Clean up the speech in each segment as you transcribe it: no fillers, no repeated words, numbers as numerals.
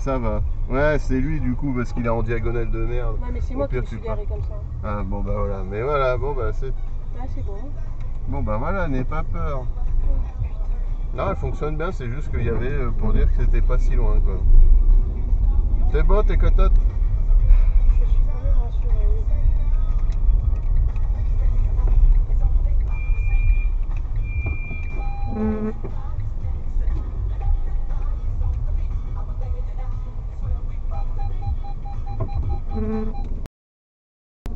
ça va. Ouais, c'est lui du coup, parce qu'il est en diagonale de merde. Ouais, mais c'est moi qui me suis garé comme ça. Ah bon bah voilà, mais voilà, bon bah c'est... Là, c'est bon. Bon bah voilà, n'aie pas peur. Non, elle fonctionne bien, c'est juste qu'il y avait pour dire que c'était pas si loin quoi. C'est bon, t'es cotote? Je suis quand même rassurée.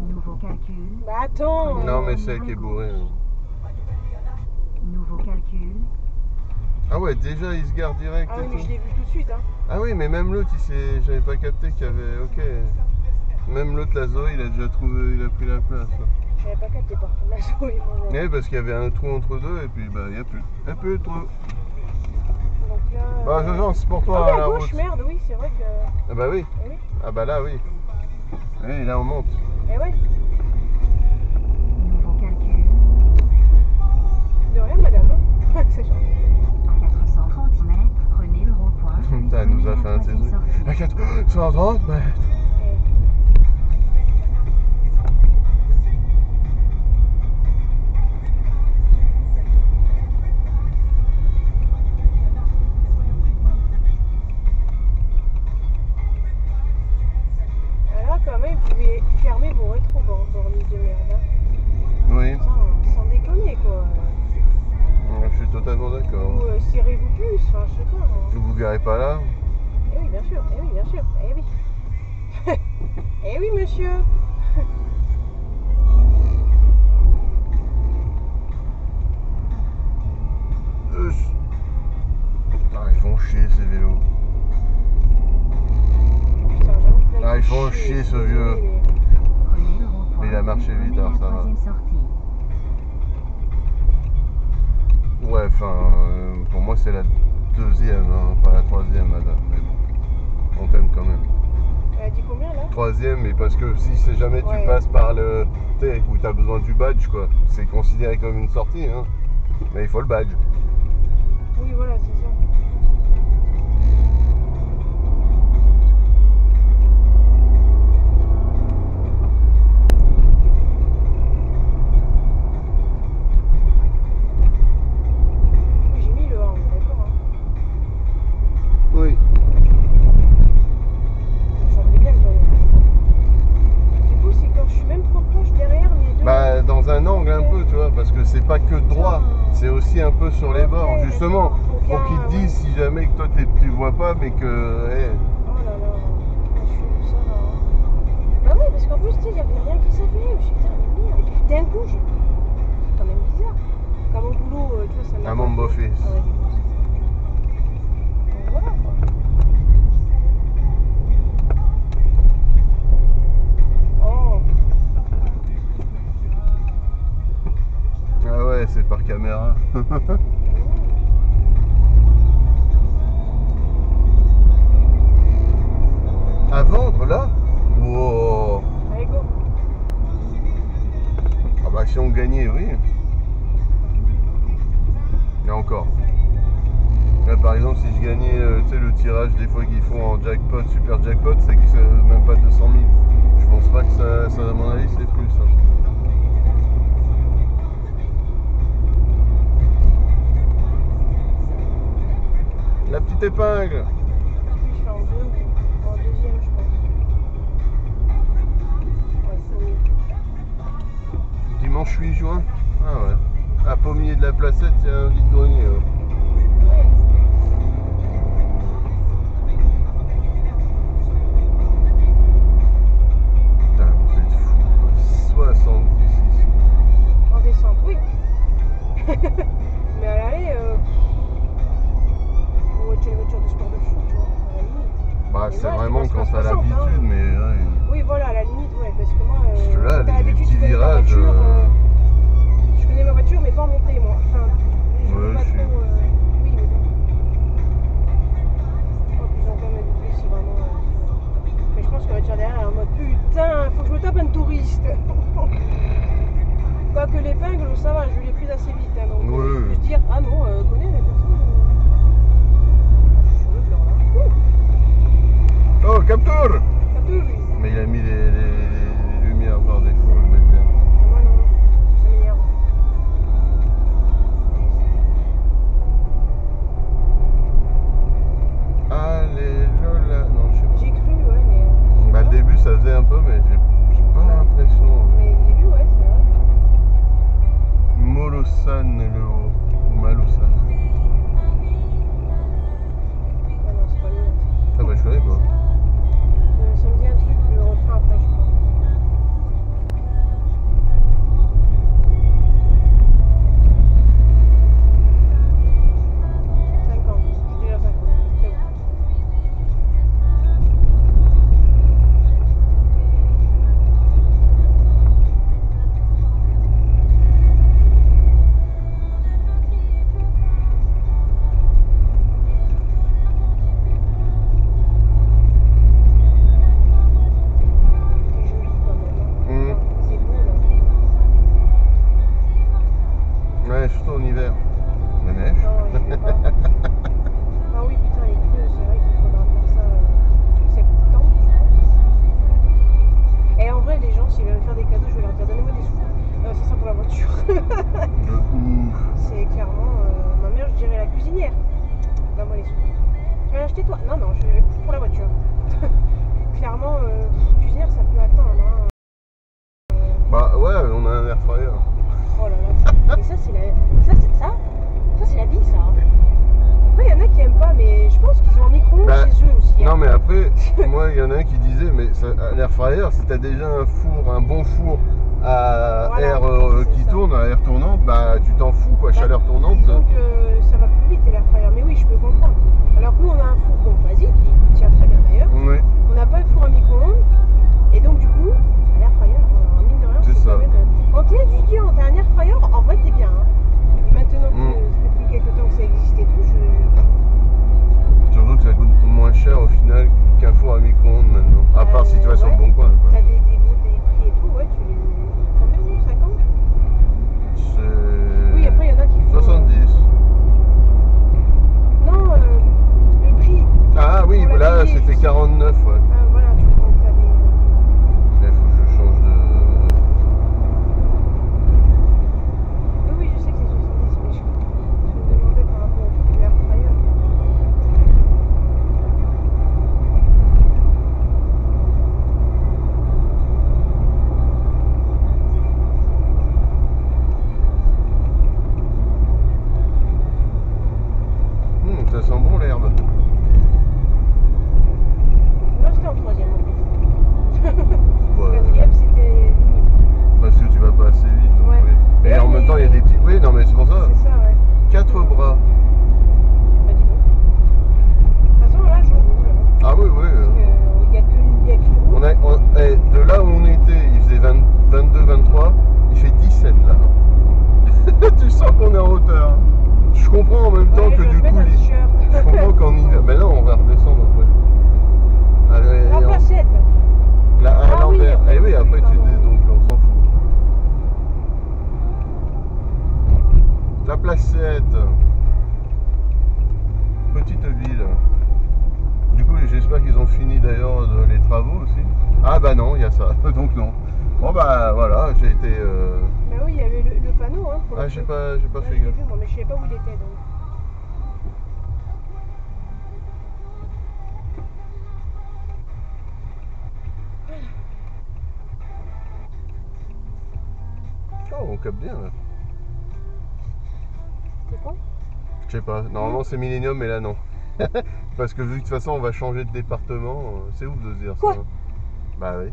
Nouveau calcul. Bah attends. Non mais c'est elle qui est bourrée. Hein. Nouveau calcul. Ah ouais, déjà il se gare direct Ah et oui, mais tout. je l'ai vu tout de suite. Hein. Ah oui, mais même l'autre, j'avais pas capté qu'il y avait... Ok. Même l'autre, la Zoé, il a déjà trouvé, il a pris la place. J'avais pas capté par contre la Zoé. Oui, parce qu'il y avait un trou entre deux et puis bah il n'y a plus. Il n'y a plus de trou. Donc là. Bah Jean, c'est pour toi Ah oui, la à gauche, route. merde, oui, c'est vrai que. Ah bah oui. Eh oui. Ah bah là oui. Oui, là on monte. Eh ouais. Nouveau calcul. De rien, madame. Hein. C'est gentil. À 430 mètres, prenez le rond-point. Putain, elle nous a fait un de ces trucs. À 430 mètres. Là, quand même, vous pouvez fermer vos rétro-bornies de merde. Hein. Oui. Sans déconner, quoi. Je suis totalement d'accord. Ou serrez-vous plus, enfin, je sais pas. Hein. Vous vous garez pas là? Eh oui, bien sûr, eh oui, bien sûr, eh oui. Eh oui, monsieur. Ah, ils font chier ces vélos. Putain, j'avoue que là, Ah, ils font chier ce vieux. Prenez le rond-point. Mais il a marché vite, alors ça va. Troisième sortie. Ouais, enfin, pour moi c'est la deuxième, hein, pas la troisième, madame. Mais bon, on t'aime quand même. Elle a dit combien là? Troisième, mais parce que si jamais tu Ouais. passes par le... Tu sais, où tu as besoin du badge, quoi. C'est considéré comme une sortie, hein. Mais il faut le badge. Oui, voilà, c'est ça. Oui, j'ai mis le 1, on est d'accord. Hein. Oui. Ça me plaît bien quand même. Du coup, c'est quand je suis même trop proche derrière les deux. Bah, dans un angle un peu, tu vois, parce que c'est pas que droit, c'est aussi un peu sur les bords, justement. Pour qu'ils te disent si jamais que toi tu vois pas, mais que... hey. Oh là là, je suis ça là. Bah oui, parce qu'en plus, tu sais, il n'y avait rien qui s'appelait. Je me suis dit, putain, mais merde. Et puis d'un coup, c'est quand même bizarre. Comme au boulot, tu vois, ça m'a. Un membre office. Ah ouais, du coup, donc voilà quoi. Oh, Ah ouais, c'est par caméra. À vendre là? Wow. allez go. Ah bah si on gagnait, oui. Et encore. Là par exemple si je gagnais tu sais, le tirage des fois qu'ils font en jackpot, super jackpot, c'est que c'est même pas 200 000. Je pense pas que ça à mon avis c'est plus. Hein. La petite épingle. Puis je fais en deux ou en deuxième, je pense. Ouais, c'est mieux. Dimanche 8 juin. Ah ouais. À Pommier de la Placette, il y a un vide-grenier. Ouais. Putain, vous êtes fou. 70 ici. En descente, oui. Mais à l'aller, tu as une voiture de sport de fou, tu vois, à la limite. Bah Et c'est moi, je vraiment passe quand pas t'as 60, l'habitude, hein. mais ouais. Oui, voilà, à la limite, ouais, parce que moi, Parce que là, quand t'as les l'habitude, petits tu connais ta virages, voiture, je connais ma voiture, mais pas en montée, moi. Enfin, je veux Ouais, pas je suis- trop. Oui, mais bon. Oh, puis ils ont quand même du plus, si vraiment. Mais je pense que la voiture derrière, elle est en mode putain, faut que je me tape un touriste. Quoique l'épingle, ça va, je l'ai prise assez vite, hein, donc Oui, je peux oui. se dire, ah non, connais la personne. Je suis sur le blanc là. Ouh. Capture. Capture. Mais il a mis les lumières par défaut, le bêta. Moi non, ça m'énerve. Allez, Lola. Non, je sais pas. J'ai cru, ouais, mais. Je sais Bah, pas. le début, ça faisait un peu, mais j'ai pas l'impression. Mais le début, ouais, c'est vrai. Molosan, le haut. Ou Malosan. Ouais, non, c'est pas lui. Ah, bah, je connais pas. Ça me dit un truc, le refrain après, je crois. C'est déjà 50. C'est bon. C'est joli quand même. Hein. Mm. C'est beau là. Ouais, surtout en hiver. La neige. Non, je vais pas. Ah oui, putain, les creux, c'est vrai qu'il faudra faire ça septembre, je pense. Et en vrai, les gens, s'ils veulent me faire des cadeaux, je vais leur dire donnez-moi des sous. Ça sera pour la voiture. De ouf. C'est clairement. Ma mère, je dirais la cuisinière. Donne-moi les sous. Tu vas l'acheter toi? Non, non, je vais pour la voiture. Clairement, cuisinière, ça peut attendre. Hein. Bah, ouais, on a un air fryer. Oh là là. Et ça, c'est la. Ça, c'est la vie, ça. Après, il y en a qui aiment pas, mais je pense qu'ils ont un micro-ondes Bah, chez eux aussi. Hein. Non, mais après, moi, il y en a un qui disait, mais l'air fryer, si t'as déjà un four, un bon four à Voilà, air c'est qui ça. tourne, à air tournante, bah tu t'en fous, quoi, Bah, chaleur tournante. Disons que ça va plus vite, l'air fryer. Mais oui, je peux comprendre. Alors que nous, on a un four, bon, basique, qui tient très bien d'ailleurs. Oui, On n'a pas de four à micro-ondes. Et donc, du coup, l'air fryer, mine de rien, C'est ça. quand même. Quand t'es étudiant, t'as un air fryer, en vrai, t'es bien. Hein. Et maintenant que Mm. ça fait plus quelques temps que ça existe et tout, surtout que ça coûte moins cher au final qu'un four à micro-ondes maintenant. À part si tu vas sur le ouais. bon coin. Quoi. t'as des prix et tout, ouais, tu les. Combien, 50? C'est Oui, après, il y en a qui font. 70. Non, le prix. Ah oui, Pour la là payer, c'était juste. 49, ouais. Voilà, tu vois, t'as des. Il faut que je change de. Oui, je sais que c'est 70, mais je me demandais par rapport au prix de l'air fryer. Ça sent bon l'herbe. Moi, j'étais en troisième en fait. Ouais. Quatrième, c'était limite. Parce que tu vas pas assez vite. Donc Ouais. oui. Et Ouais, en même mais- temps, il y a des petits. Oui, non, mais c'est pour ça. C'est ça, ouais. 4 bras. Bah, dis donc. De toute façon, là, je roule. Ah oui, oui. Il n'y a qu'une route. De là où on était, il faisait 22, 23. Il fait 17 là. Tu sens qu'on est en hauteur. Je comprends en même temps Ouais, que je vais du mettre coup. un t-shirt. Je comprends qu'en hiver. Mais non, on va redescendre après. Allez, La placette. Là, à Ah oui, l'envers. après, Eh oui, oui, après tu pardon. donc on s'en fout. La Placette. Petite ville. Du coup, j'espère qu'ils ont fini d'ailleurs les travaux aussi. Ah bah non, il y a ça. Donc non. Bon bah voilà, j'ai été. Bah oui, il y avait le panneau. Hein, pour Ah le j'ai coup. pas Ouais, fait je l'ai gaffe. vu, moi, mais je savais pas où il était. Donc. Oh, on capte bien là. C'est quoi? Je sais pas. Normalement c'est Millennium, mais là non. Parce que vu que de toute façon on va changer de département, c'est ouf de se dire Quoi ça. Bah oui.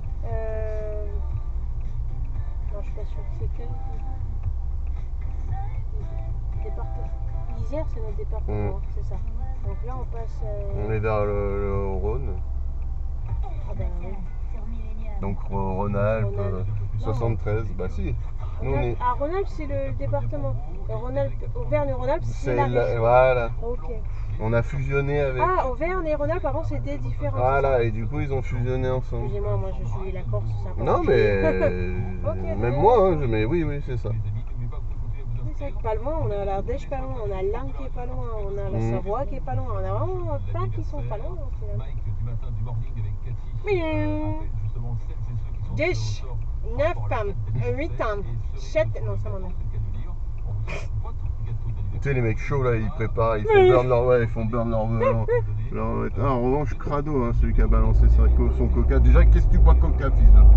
Non, je suis pas sûre. C'est quel département? Isère, c'est notre département, c'est ça. Donc là, on passe. On est vers le Rhône. Ah ben oui. Donc Rhône-Alpes, Rhône-Alpes. 73. Bah si. Nous on est. Ah, Rhône-Alpes, c'est le département. Auvergne et Rhône-Alpes, c'est la région. Voilà. Ok. On a fusionné avec. Ah, Auvergne et Rhône-Alpes, avant, c'était différent. Voilà, et du coup ils ont fusionné ensemble. Excusez-moi, moi je suis la Corse, c'est un peu Non compliqué. mais Ok, même moi, hein, mais oui, oui, c'est ça. Oui, Tac, pas loin, on a l'Ardèche pas loin, on a l'Ain qui est pas loin, on a la Savoie qui est pas loin, on a vraiment plein qui sont pas loin au final. 10, 9, 8, 7, non ça m'en a. Tu sais, les mecs chauds là, ils préparent, ils font burn leur, ouais, ils font burn leur ah, en revanche, crado, hein, celui qui a balancé son coca. Déjà, qu'est-ce que tu bois coca, fils de pute?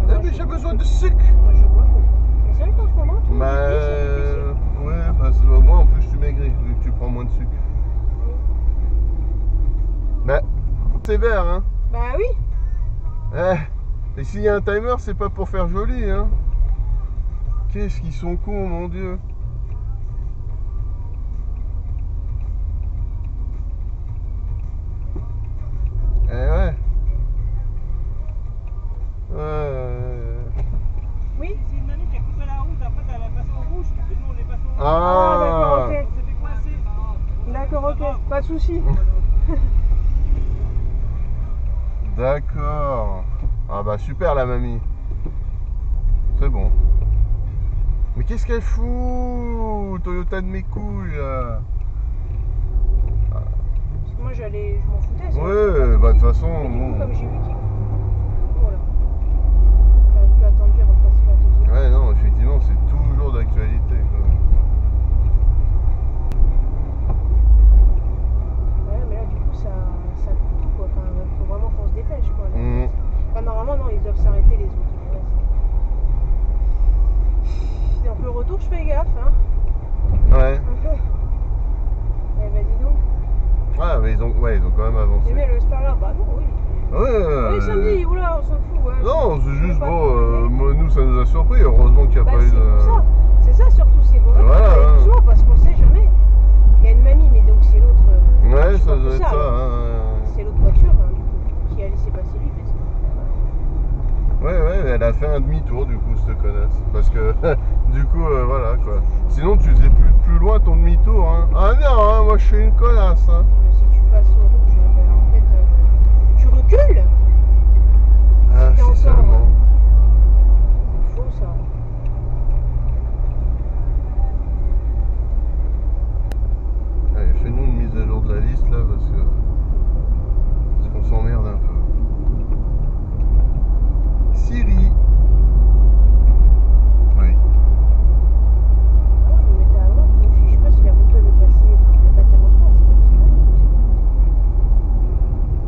Eh, mais j'ai besoin de sucre! Moi je bois coca. Mais c'est vrai qu'en ce moment, tout Bah, c'est difficile. ouais, bah, moi en plus, tu maigris vu que tu prends moins de sucre. Bah, sévère, hein? Bah oui. Eh, et s'il y a un timer, c'est pas pour faire joli, hein? Qu'est-ce qu'ils sont cons, mon Dieu! Eh ouais. Oui. C'est une mamie qui a coupé la route, après elle a passé au rouge, et nous on est passé au rouge. Ah, d'accord, ok. On s'est fait coincer. D'accord, ok. Pas de soucis. D'accord. Ah bah super la mamie. C'est bon. Mais qu'est-ce qu'elle fout, Toyota de mes couilles là? Parce que moi je m'en foutais. Ça, Ouais, bah de toute façon. Mais du coup, Bon. comme j'ai vu qu'il. Voilà. J'avais un peu attendu avant de passer la deuxième. Ouais, non, effectivement, c'est toujours d'actualité. Ouais, mais là du coup ça coupe tout quoi. Enfin, faut vraiment qu'on se dépêche quoi. Là. Enfin, normalement, non, ils doivent s'arrêter les autres. Mais là, donc le retour, je fais gaffe. Hein. Ouais. Eh bah dis donc. Ah, mais ils ont quand même avancé. Mais le Sparler, bah non, oui. Oui, samedi, oula, on s'en fout. Ouais. Non, c'est juste pas bon, trop nous ça nous a surpris, heureusement qu'il n'y a bah, pas eu c'est de. pour ça. C'est ça surtout, c'est pour ça Voilà, qu'on hein. fait souvent parce qu'on sait jamais. Il y a une mamie, mais donc c'est l'autre. Ouais, je sais ça pas doit pour être ça. alors. Hein. C'est l'autre voiture hein, du coup, qui a laissé passer lui. Parce que, Ouais, elle a fait un demi-tour du coup, cette connasse. Parce que du coup, voilà quoi. Sinon, tu faisais plus loin ton demi-tour. Hein. Ah non, hein, moi je suis une connasse. Hein. mais si tu passes au rouge, ben, en fait, tu recules. Ah, C'était si encore, seulement. C'est fou ça. Allez, fais-nous une mise à jour de la liste là parce qu'on s'emmerde un peu. Siri. Oui. Ah, je me mettais à droite, donc je sais pas si la moto avait passé. Enfin, il n'y a pas tellement de place.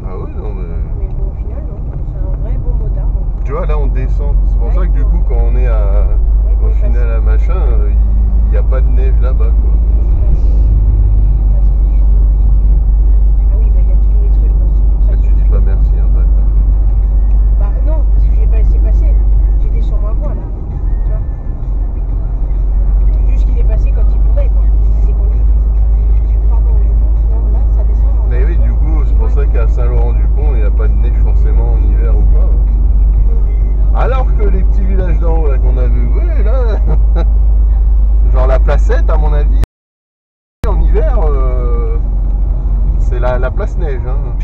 Ah oui, non mais. Mais bon, au final, non. C'est un vrai bon motard. Donc. Tu vois, là on descend. C'est pour Ouais, ça que du coup, quand on est au Ouais, final à machin, il n'y a pas de neige là-bas quoi. Ah oui, bah il y a tous les trucs. Donc c'est pour ça Et que tu dis pas merci, hein, bâtard. Bah non, parce que j'ai pas laissé passer. J'étais sur ma voie là. Tu vois. Juste qu'il est passé quand il pouvait quoi. C'est connu. Pardon, non, là ça descend. Mais oui, du coup, c'est pour ça qu'à Saint-Laurent-du-Pont, il n'y a pas de neige forcément en hiver ou pas. Hein. Alors que les petits villages d'en haut là qu'on a vu, oui, là, genre la Placette, à mon avis, en hiver, c'est la place neige. Hein.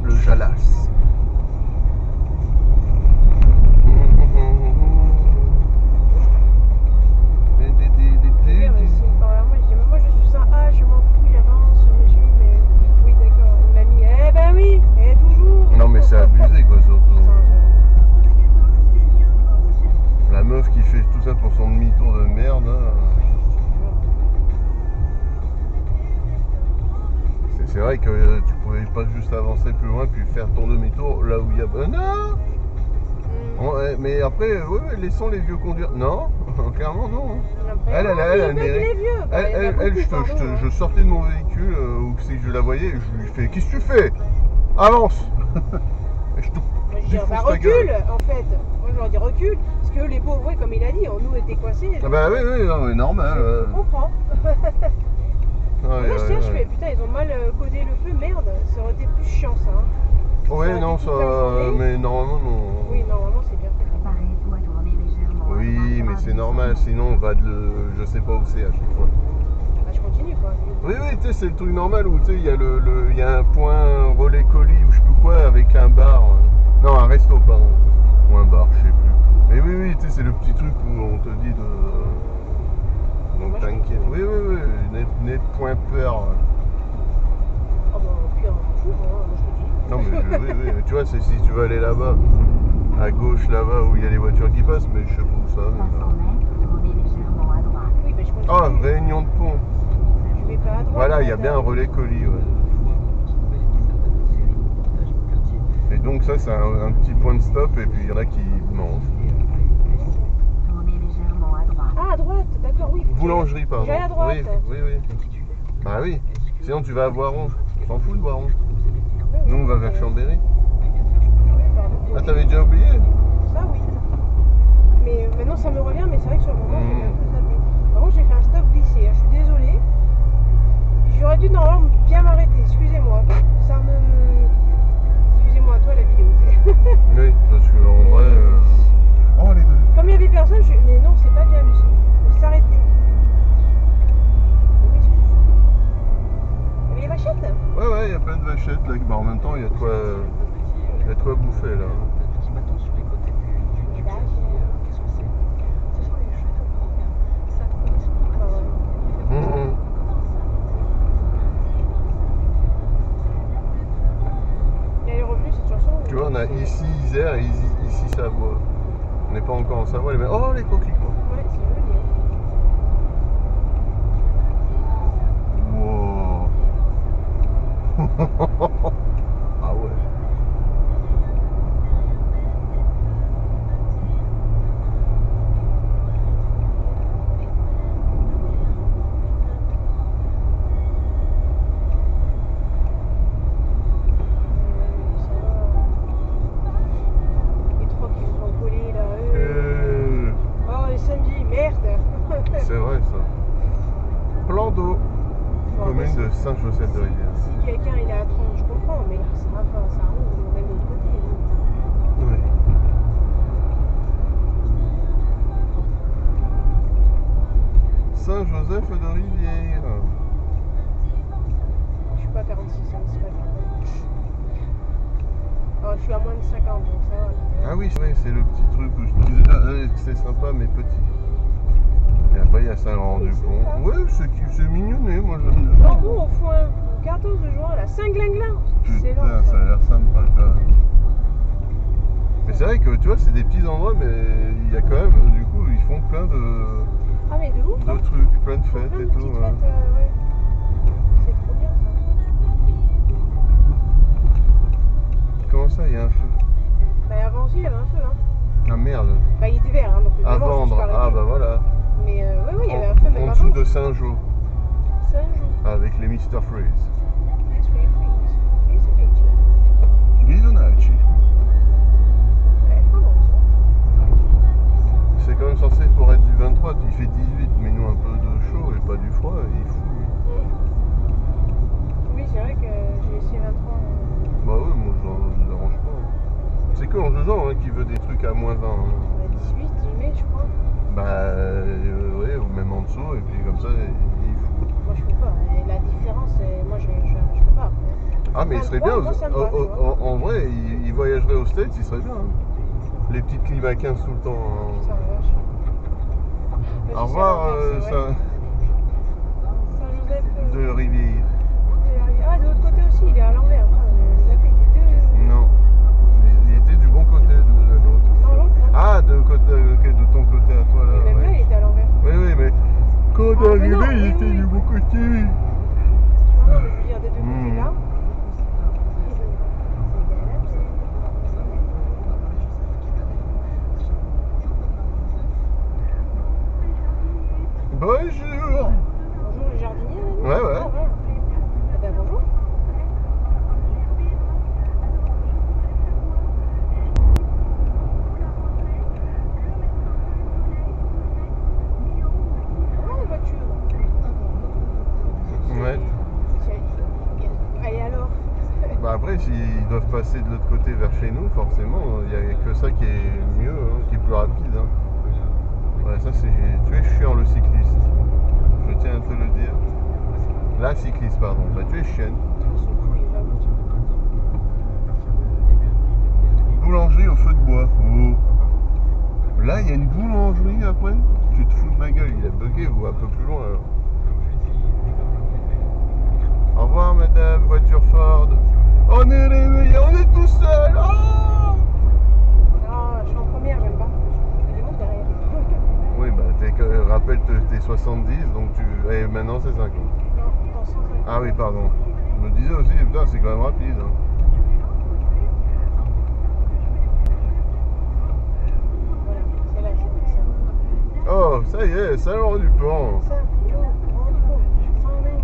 Le Jalas. Moi je dis, mais moi je suis un A, je m'en fous, j'avance, monsieur, mais oui d'accord, une mamie, eh ben oui, et toujours. Non mais c'est abusé quoi surtout. Putain, La meuf qui fait tout ça pour son demi-tour de merde. Hein. C'est vrai que tu pouvais pas juste avancer plus loin puis faire ton demi-tour là où il y a. Non. Mais après, ouais, laissons les vieux conduire. Non, clairement non. Elle mérite. les vieux. Bah, il y en a Elle, beaucoup, pardon, hein. je sortais de mon véhicule ou que si je la voyais, je lui fais qu'est-ce que tu fais? Avance. Et je te Moi, je dis, bah défonce ta gueule. recule en fait. Moi je leur dis recule, parce que les pauvres, oui, comme il a dit, on nous était coincés. Ah bah oui, non, mais normal. Je comprends. Ouais, Moi je tiens, je fais putain, ils ont mal codé le feu, merde, ça aurait été plus chiant ça. Hein. Oui, aurait non, été ça. toute la journée. Mais normalement, non. Oui, normalement c'est bien fait. Préparez doit tourner légèrement. Oui, mais c'est normal, sinon on va je sais pas où c'est à chaque fois. Bah, je continue quoi. Oui, tu sais, c'est le truc normal où tu sais, il y a il y a un point relais colis ou je sais plus coin avec un bar. Non, un resto, pardon. Ou un bar, je sais plus. Mais oui, oui, tu sais, c'est le petit truc où on te dit de. Donc Moi, je t'inquiète. Oui, oui, oui, n'aie point peur. Oh bah, au pire, on s'en fout, moi, je te dis. Non, mais oui, oui, mais tu vois, c'est si tu veux aller là-bas, à gauche, là-bas, où il y a les voitures qui passent, mais je sais pas où ça. 500 mètres, tournez légèrement à droite. Oui, bah, je continue. Ah, réunion de pont. Je vais pas à droite. Voilà, il y a madame. bien un relais colis, ouais. Et donc ça, c'est un petit point de stop, et puis il y en a qui mangent. Tournez légèrement à droite. Ah, à droite, d'accord, oui. Boulangerie, pardon. J'allais à droite. Oui, oui, oui. Bah oui. Sinon, tu vas à Boiron. On s'en fout de Boiron. Nous, on va vers Chambéry. Pardon. Ah, t'avais déjà oublié? Ça, oui. Mais maintenant, ça me revient, mais c'est vrai que sur le moment, j'ai un peu zappé. Par contre, j'ai fait un stop glissé, hein. Je suis désolée. J'aurais dû normalement bien m'arrêter, excusez-moi. Ça me... Excusez-moi, toi, la vidéo. Oui, parce que en vrai. Oh, les deux. Comme il y avait personne, je... Mais non, c'est pas bien, Lucie. Faut s'arrêter. Oui, excuse-moi. Il y avait les vachettes? Ouais, ouais, il y a plein de vachettes là. Bah, en même temps, il y a de quoi bouffer là. Les vaches. Bah, ouais. Hum. Il y a les revenus, cette chanson. Tu vois, on a ici Isère et ici Savoie. On n'est pas encore en Savoie, mais oh, les coquelicots. Ouais, c'est joli. Hein. Wow. Ah ouais. Ça va. Les trois qui se sont collés là. Oh, les samedis, merde. C'est vrai ça. Plan d'eau. Bon, Commune mais de Saint-Joseph-de-Rivière. si quelqu'un il est à 30, je comprends, mais ça va, ça roule, même de l'autre côté. Oui. Saint-Joseph-de-Rivière. Je suis pas à 46, hein, c'est pas grave. Alors, je suis à moins de 50, donc ça va. Ah oui, c'est vrai, c'est le petit truc où je disais, c'est sympa mais petit. Et après, il y a Saint-Laurent-du-Pont. Ouais, c'est mignonné, moi j'aime bien. Jambon au foin, 14 juin, là, Saint-Glinglin. C'est Putain, long, ça a l'air sympa quand même. Mais c'est vrai que tu vois, c'est des petits endroits, mais il y a quand même, du coup, ils font plein de Ah, mais de ouf, hein. trucs, plein de Ils font fêtes plein et de tout. petites Ouais. fêtes, ouais. C'est trop bien, ça. Comment ça, il y a un feu? Bah, avant aussi, il y avait un feu, hein. Ah merde. Bah, il était vert, hein, donc À évidemment, je me suis vendre. pas arrêtée. Ah bah voilà. Mais ouais, il y avait un feu, même En avant. dessous de Saint-Jean, 5 jours. avec les Mr. Freeze. It's free freeze. It's a bitch. Bisonacci. Ouais, pardon, ça. C'est quand même censé pour être du 23, il fait 18, mais nous un peu de chaud et pas du froid, il fout. Oui, c'est vrai que j'ai laissé 23. Bah ouais, moi ça me dérange pas. C'est que Jean qui veut des trucs à moins 20. Hein. 18, 10 mai, je crois. Bah ouais, ou même en dessous, et puis comme ça, il fout. Moi, je peux pas. Et la différence, c'est... moi, je peux pas. Ah mais il serait 23, bien, moi, ça me va, tu vois. en vrai, il voyagerait aux States, il serait bien. Hein. Les petites clim à 15 tout le temps. Hein. Ça me vache. Au revoir, Saint-Joseph de Rivière. Ah, de l'autre côté aussi, il est à l'envers. Zappé des deux. Non, il était du bon côté de l'autre. Non, l'autre, non. Ah, de ton côté à toi là. Même là, Ouais. il était à l'envers. Oui, oui, mais quand on est Ah, mais arrivé, non, il oui, était oui. du bon côté. Non, non, mais je veux dire, des deux côtés là. Bonjour. Bonjour, le jardinier, là. Ouais, ouais. Ah, ouais. Eh ben, bonjour. Ah, la voiture. Ouais. Allez, alors. Bah après, s'ils doivent passer de l'autre côté vers chez nous, forcément, il n'y a que ça qui est mieux, hein, qui est plus rapide. Hein. Ouais, ça c'est... Tu es chiant le cycliste. Je tiens à te le dire. La cycliste, pardon. Bah tu es chienne. Ce bruit, j'avoue. boulangerie au feu de bois. Oh. Là, il y a une boulangerie après. Tu te fous de ma gueule, il a bugué ou un peu plus loin alors. Au revoir madame, voiture Ford. On est réveillés, on est tout seul. Oh Non, je suis en première, j'aime pas. Il y a des mondes derrière. oui, bah rappelle t'es 70, donc et maintenant c'est 50. Non, dans 150. Ah oui, pardon. Je me disais aussi, putain, c'est quand même rapide. Hein. Voilà, c'est là, c'est ça. Oh, ça y est, Saint-Laurent-du-Pont. Ça,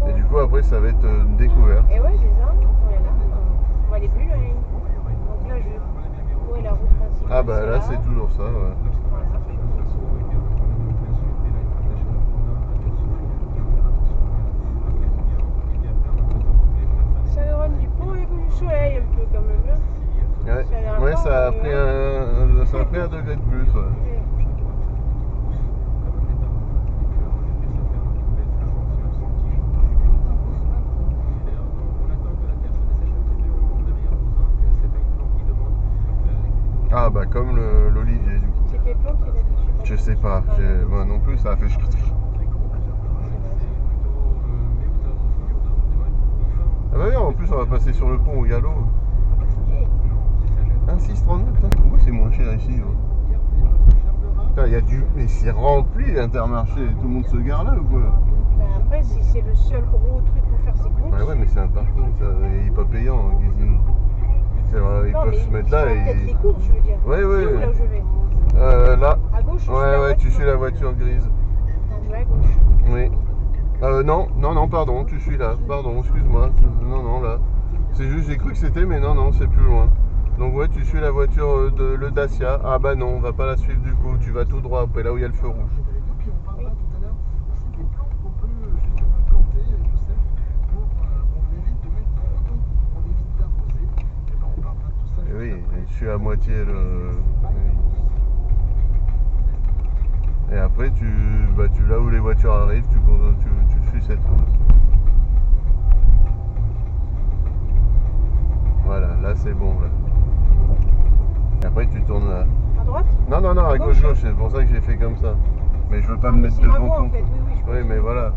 Et du coup, après, ça va être une découverte. Et ouais, c'est ça. On est là. On va aller plus loin. Donc là, où est la route principale? Ah bah là, c'est toujours ça, ouais. Saint-Laurent-du-Pont avec du soleil un peu quand même. Ouais, ça a pris un degré de plus, ouais. Ah bah comme l'olivier du coup. C'est quelle plante qu'il a dit? Je sais pas, moi non plus ça a fait Ah bah oui, en plus on va passer sur le pont au galop. 1,639, putain, pourquoi c'est moins cher ici? Putain, il y a du... Mais c'est rempli l'Intermarché, tout le monde se gare là ou quoi? Bah après, si c'est le seul gros truc pour faire ses courses... Ouais mais c'est un parking, ça, il est pas payant en cuisine. Ils peuvent se mettre là et... Peut-être les courses, je veux dire. Ouais, ouais. C'est où là où je vais? Là. À gauche, Ouais, tu suis la voiture grise. Non, je vais à gauche. Oui. Non, pardon, tu suis là. Pardon, excuse-moi. Non, là. C'est juste, j'ai cru que c'était, mais non, c'est plus loin. Donc ouais, tu suis la voiture de le Dacia. Ah bah non, on va pas la suivre du coup. Tu vas tout droit après, là où il y a le feu rouge. Oui. Et oui, je suis à moitié le... Et après, là où les voitures arrivent, tu suis cette route. Voilà, là c'est bon. Là. Et après, tu tournes là. À droite? Non, à gauche, c'est pour ça que j'ai fait comme ça. Mais je veux pas me mettre c'est devant Rago, ton... en fait. Oui, mais voilà.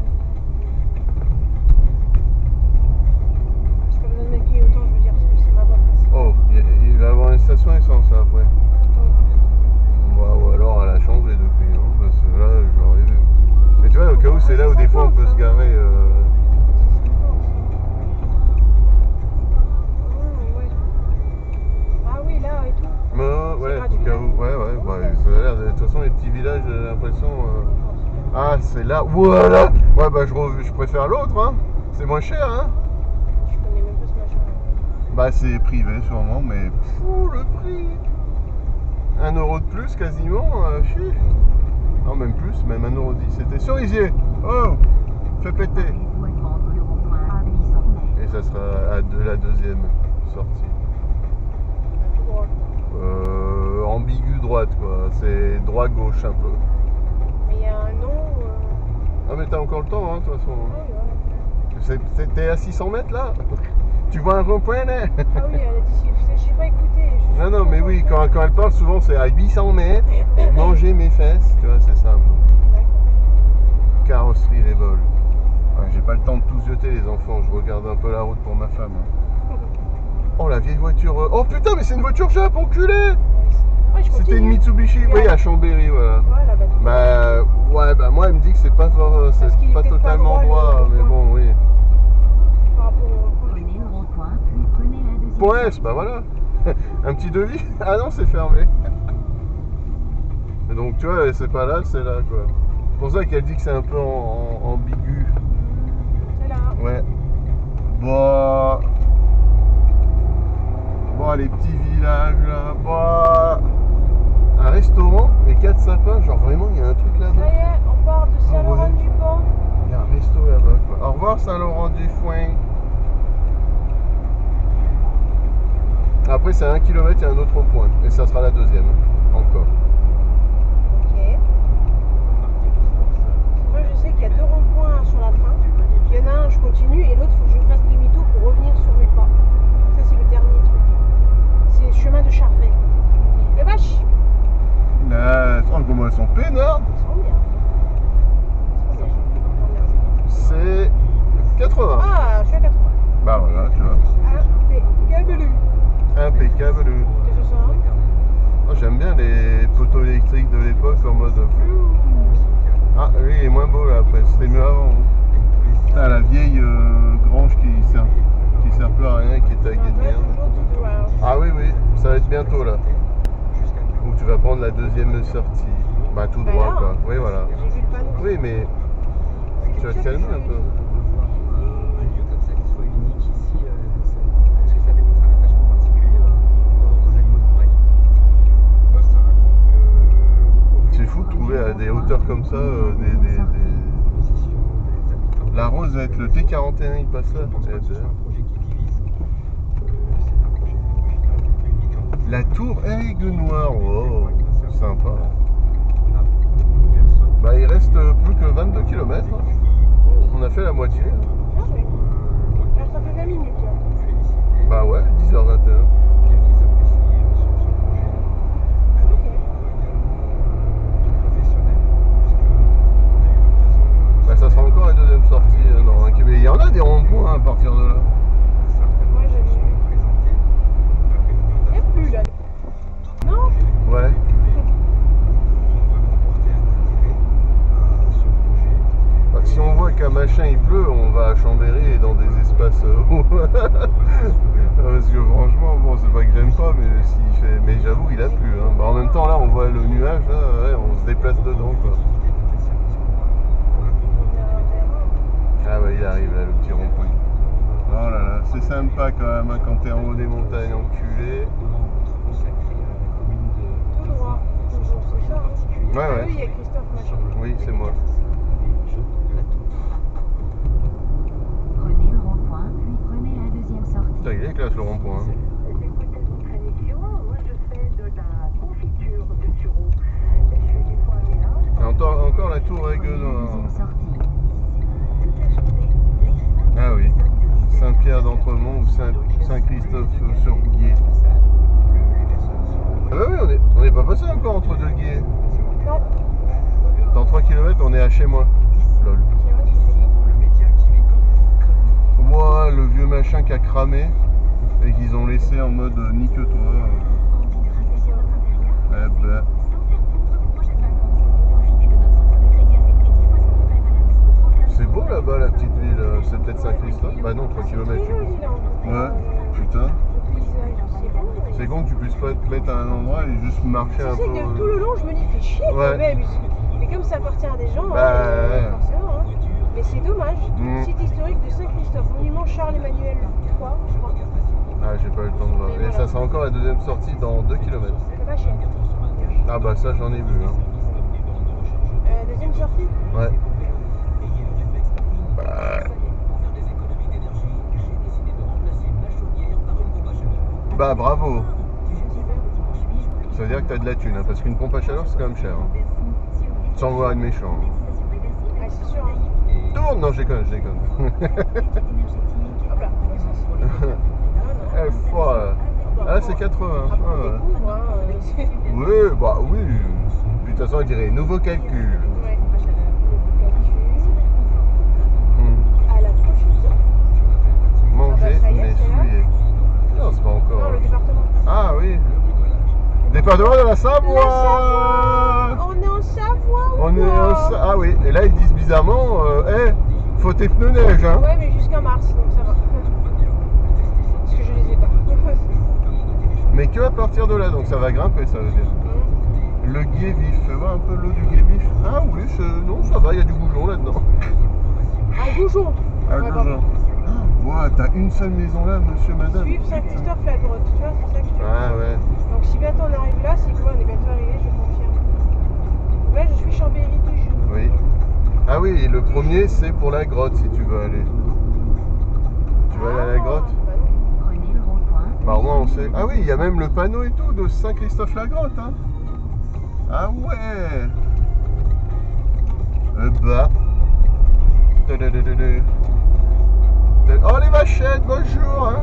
J'ai pas besoin de mettre clignotant, je veux dire, parce que c'est ma voie principale. Oh, il va y avoir une station essence là, après. Ou alors elle a changé depuis, hein, parce que là, j'aurais vu. Mais tu vois, au cas où, c'est là où des fois on peut se garer. Ouais. Ah oui, là et tout. Ouais, au cas où. Ouais, ça a l'air. De toute façon, les petits villages, j'ai l'impression. Ah, c'est là. Voilà. Ouais, bah je préfère l'autre, hein. C'est moins cher, hein. Je connais même pas ce machin. Bah, c'est privé sûrement, mais. Fou le prix. 1 € de plus quasiment. Non, même plus, même 1,10 €. C'était Cerisier. Oh, fais péter. Et ça sera la deuxième sortie. Tout droit. Ambigu droite quoi, c'est droit-gauche un peu. Mais il y a un nom. Ah mais t'as encore le temps hein, de toute façon. Ah oui, T'es à 600 mètres là. Tu vois un rond-point là. Ah oui, elle a dit, j'ai pas écouté. Non mais oui, quand elle parle souvent c'est à 800 mètres, manger mes fesses, tu vois c'est simple. Carrosserie les vols. Ouais, j'ai pas le temps de tous jeter les enfants, je regarde un peu la route pour ma femme. Oh la vieille voiture. Oh putain mais c'est une voiture Jap, enculé. C'était une Mitsubishi, oui à Chambéry voilà. Bah moi elle me dit que c'est pas totalement droit, mais bon oui. Par rapport au Prenez le rond-point, puis prenez la deuxième. Point S, bah voilà. Un petit devis. Ah non c'est fermé. Donc tu vois c'est pas là, c'est là quoi. C'est pour ça qu'elle dit que c'est un peu ambigu. C'est là. Ouais. Bon, les petits villages là. Un restaurant, les 4 sapins, genre vraiment il y a un truc là-bas. Ça y est, on part de Saint-Laurent-du-Pont. Il y a un resto là-bas quoi. Au revoir Saint-Laurent-du-Foin. Après c'est à 1 km, il y a un autre point. Et ça sera la deuxième. Encore. Ok. Moi je sais qu'il y a 2 ronds-points sur la fin. Il y en a un, je continue, et l'autre, il faut que je fasse demi-tour pour revenir sur mes pas. Ça c'est le dernier truc. C'est le chemin de Charvet. c'était mieux avant. Putain, la vieille grange qui sert plus à rien, qui est taguée de merde. Ah oui, oui, ça va être bientôt là. Où tu vas prendre la deuxième sortie. Bah tout droit là, quoi. Oui voilà. J'ai vu le panneau. Oui mais tu vas te calmer un peu. C'est fou de trouver à des hauteurs comme ça La Rose va être le T41, il passe là. La tour Aigle Noir, wow, sympa. Bah il reste plus que 22 km. Hein. On a fait la moitié. Ah oui. Alors ça fait 20 minutes. Là. Bah ouais, 10h21. Bah ça sera encore la deuxième sortie. Non, mais il y en a des ronds-points à partir de là. Moi j'ai vu. Il n'y a plus là. Non? Ouais. Bah, si on voit qu'un machin il pleut, on va à Chambéry et dans des espaces parce que franchement, bon, c'est pas que j'aime pas, mais s'il fait. Mais j'avoue, il a plu. Hein. Bah, en même temps, là, on voit le nuage, là, ouais, on se déplace dedans, quoi. Ah ouais, il arrive là, le petit rond-point. Oh là là, c'est sympa quand même hein, quand t'es en haut des montagnes enculé. Tout droit. Toujours, c'est ça. Hein. Ouais, Ah ouais. oui, il y a Christophe machin. Oui, c'est moi. Prenez le rond-point, puis prenez la deuxième sortie. Putain, il est classe le rond-point. Hein. Écoutez votre tradition, moi je fais de la confiture de sureau. Je fais des fois un mélange. Et encore la tour Aigle Prenez la Noir. deuxième sortie. Ah oui. Saint-Pierre d'Entremont ou Saint-Christophe-sur-Guiers. Ah bah oui, on est pas passé encore entre deux guiers. Non. Dans 3 km, on est à chez moi. Lol. Ouah, le vieux machin qui a cramé et qu'ils ont laissé en mode nique-toi. Eh ben. C'est beau là-bas la petite ville, c'est peut-être Saint-Christophe. Bah non, 3 km. C'est joli là. Ouais, putain. Le paysage, c'est beau. C'est con que tu puisses pas te mettre à un endroit et juste marcher un Tu sais peu. que tout le long, je me dis, fais chier Ouais. quand même. Mais comme ça appartient à des gens, Bah, hein, ouais. forcément. Hein. Mais c'est dommage. Mm. Site historique de Saint-Christophe, monument Charles-Emmanuel III, je crois. Ah, j'ai pas eu le temps de voir. Et ça sera encore la deuxième sortie dans 2 km. C'est pas cher. Ah bah ça j'en ai vu. Hein. Deuxième sortie. Ouais. Bah. Bah bravo. Ça veut dire que t'as de la thune, hein, parce qu'une pompe à chaleur c'est quand même cher. Hein. Sans vouloir être méchant. Ah, c'est sûr. Hein. Tourne. Non, je déconne. Hop là. Elle est folle. Ah c'est 80. Après, Ah, on ouais. découvre, hein. Oui, bah oui. Puis de toute façon, elle dirait nouveau calcul. Ouais. Hmm. À la prochaine. Manger Ah bah, ça y est, mais c'est là. souillé. Non, c'est pas encore. Non, le département. Ah oui. Département de la Savoie. On est en Savoie ou On est quoi Ah oui. Et là, ils disent bizarrement, faut tes pneus neige, hein. Ouais, mais jusqu'à mars, donc ça va. Parce que je les ai pas. Mais que à partir de là, donc ça va grimper, ça veut dire. Le gué vif, fais voir un peu l'eau du gué vif. Ah oui, non, ça va, il y a du goujon là-dedans. Un goujon. Un Ouais, goujon. Ouah, t'as une seule maison là, monsieur, madame. Suivre Saint-Christophe la grotte, tu vois, c'est ça que je te dis. Ah ouais. Donc si bientôt on arrive là, c'est quoi? On est bientôt arrivé, je confirme. Là, je suis Chambéry toujours. Oui. Ah oui, et le premier, c'est pour la grotte si tu veux aller. Tu veux aller à la grotte? Bah non. Prenez le rond-point. Bah au moins on sait. Ah oui, il y a même le panneau et tout de Saint-Christophe-la-Grotte, hein. Ah ouais. Bah. Oh les vachettes, bonjour, hein.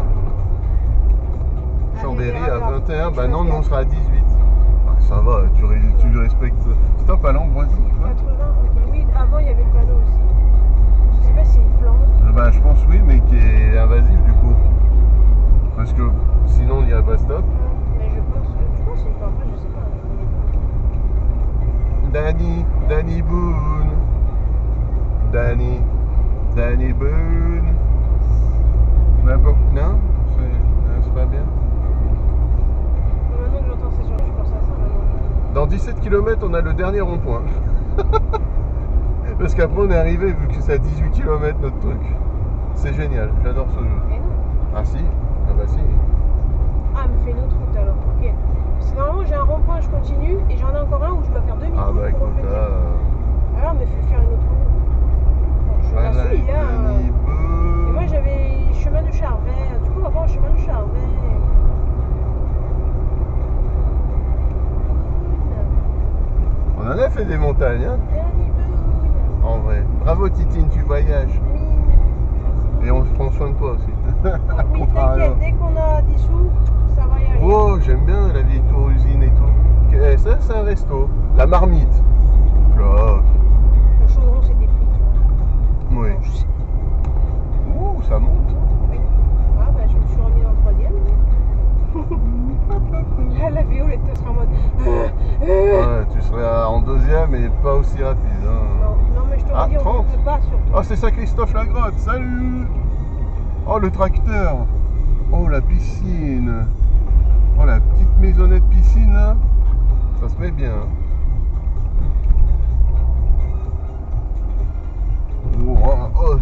Chambéry à 21, bah non, nous on sera à 18. Ah, ça va, tu respectes. Stop à l'Ambroisie, tu vois. 80, ok. Oui, avant il y avait le panneau aussi. Je sais pas si c'est une plante. Bah je pense oui, mais qui est invasif du coup. Parce que sinon on dirait pas stop. Mais je pense que c'est une plante, après je sais pas. Danny Boone. Danny Boone. Non, c'est pas bien. Maintenant que j'entends ces chansons, je pense à ça maintenant. Dans 17 km, on a le dernier rond-point. Parce qu'après, on est arrivé, vu que c'est à 18 km notre truc. C'est génial, j'adore ce jeu. Et non. Ah si? Ah bah si. Ah, me fait une autre route alors. Ok. Parce que normalement, j'ai un rond-point, je continue, et j'en ai encore un où je dois faire demi-tour Ah bah pour écoute, revenir. là... Alors, me fait faire une autre route. Bon, je la suis, hein. Danny Et Boone. moi, j'avais chemin de Charvet. Du coup, on va voir le chemin de Charvet. On en a fait des montagnes, hein, Danny Boone. en vrai. Bravo Titine, tu voyages. Oui. Et on se prend soin de toi aussi. Oui, Contrario. t'inquiète, dès qu'on a 10 sous, ça va y aller. Oh, j'aime bien la vieille tour usine et tout. Eh, ça, c'est un resto. La marmite. Clac. Le chaudron, c'était pris, tu vois. Oui. Bon, je sais. Ouh, ça monte. Oui. Ah, bah, je me suis remis dans le troisième. Là, la Violette sera en mode. Ouais, tu serais en deuxième et pas aussi rapide. Hein. Non, mais je te Ah, redis, on 30. ne peut pas surtout. Oh, c'est ça Christophe Lagrotte. Salut. Oh, le tracteur. Oh, la piscine. Oh, la petite maisonnette piscine là. Ça se met bien. Hein. Oh, oh,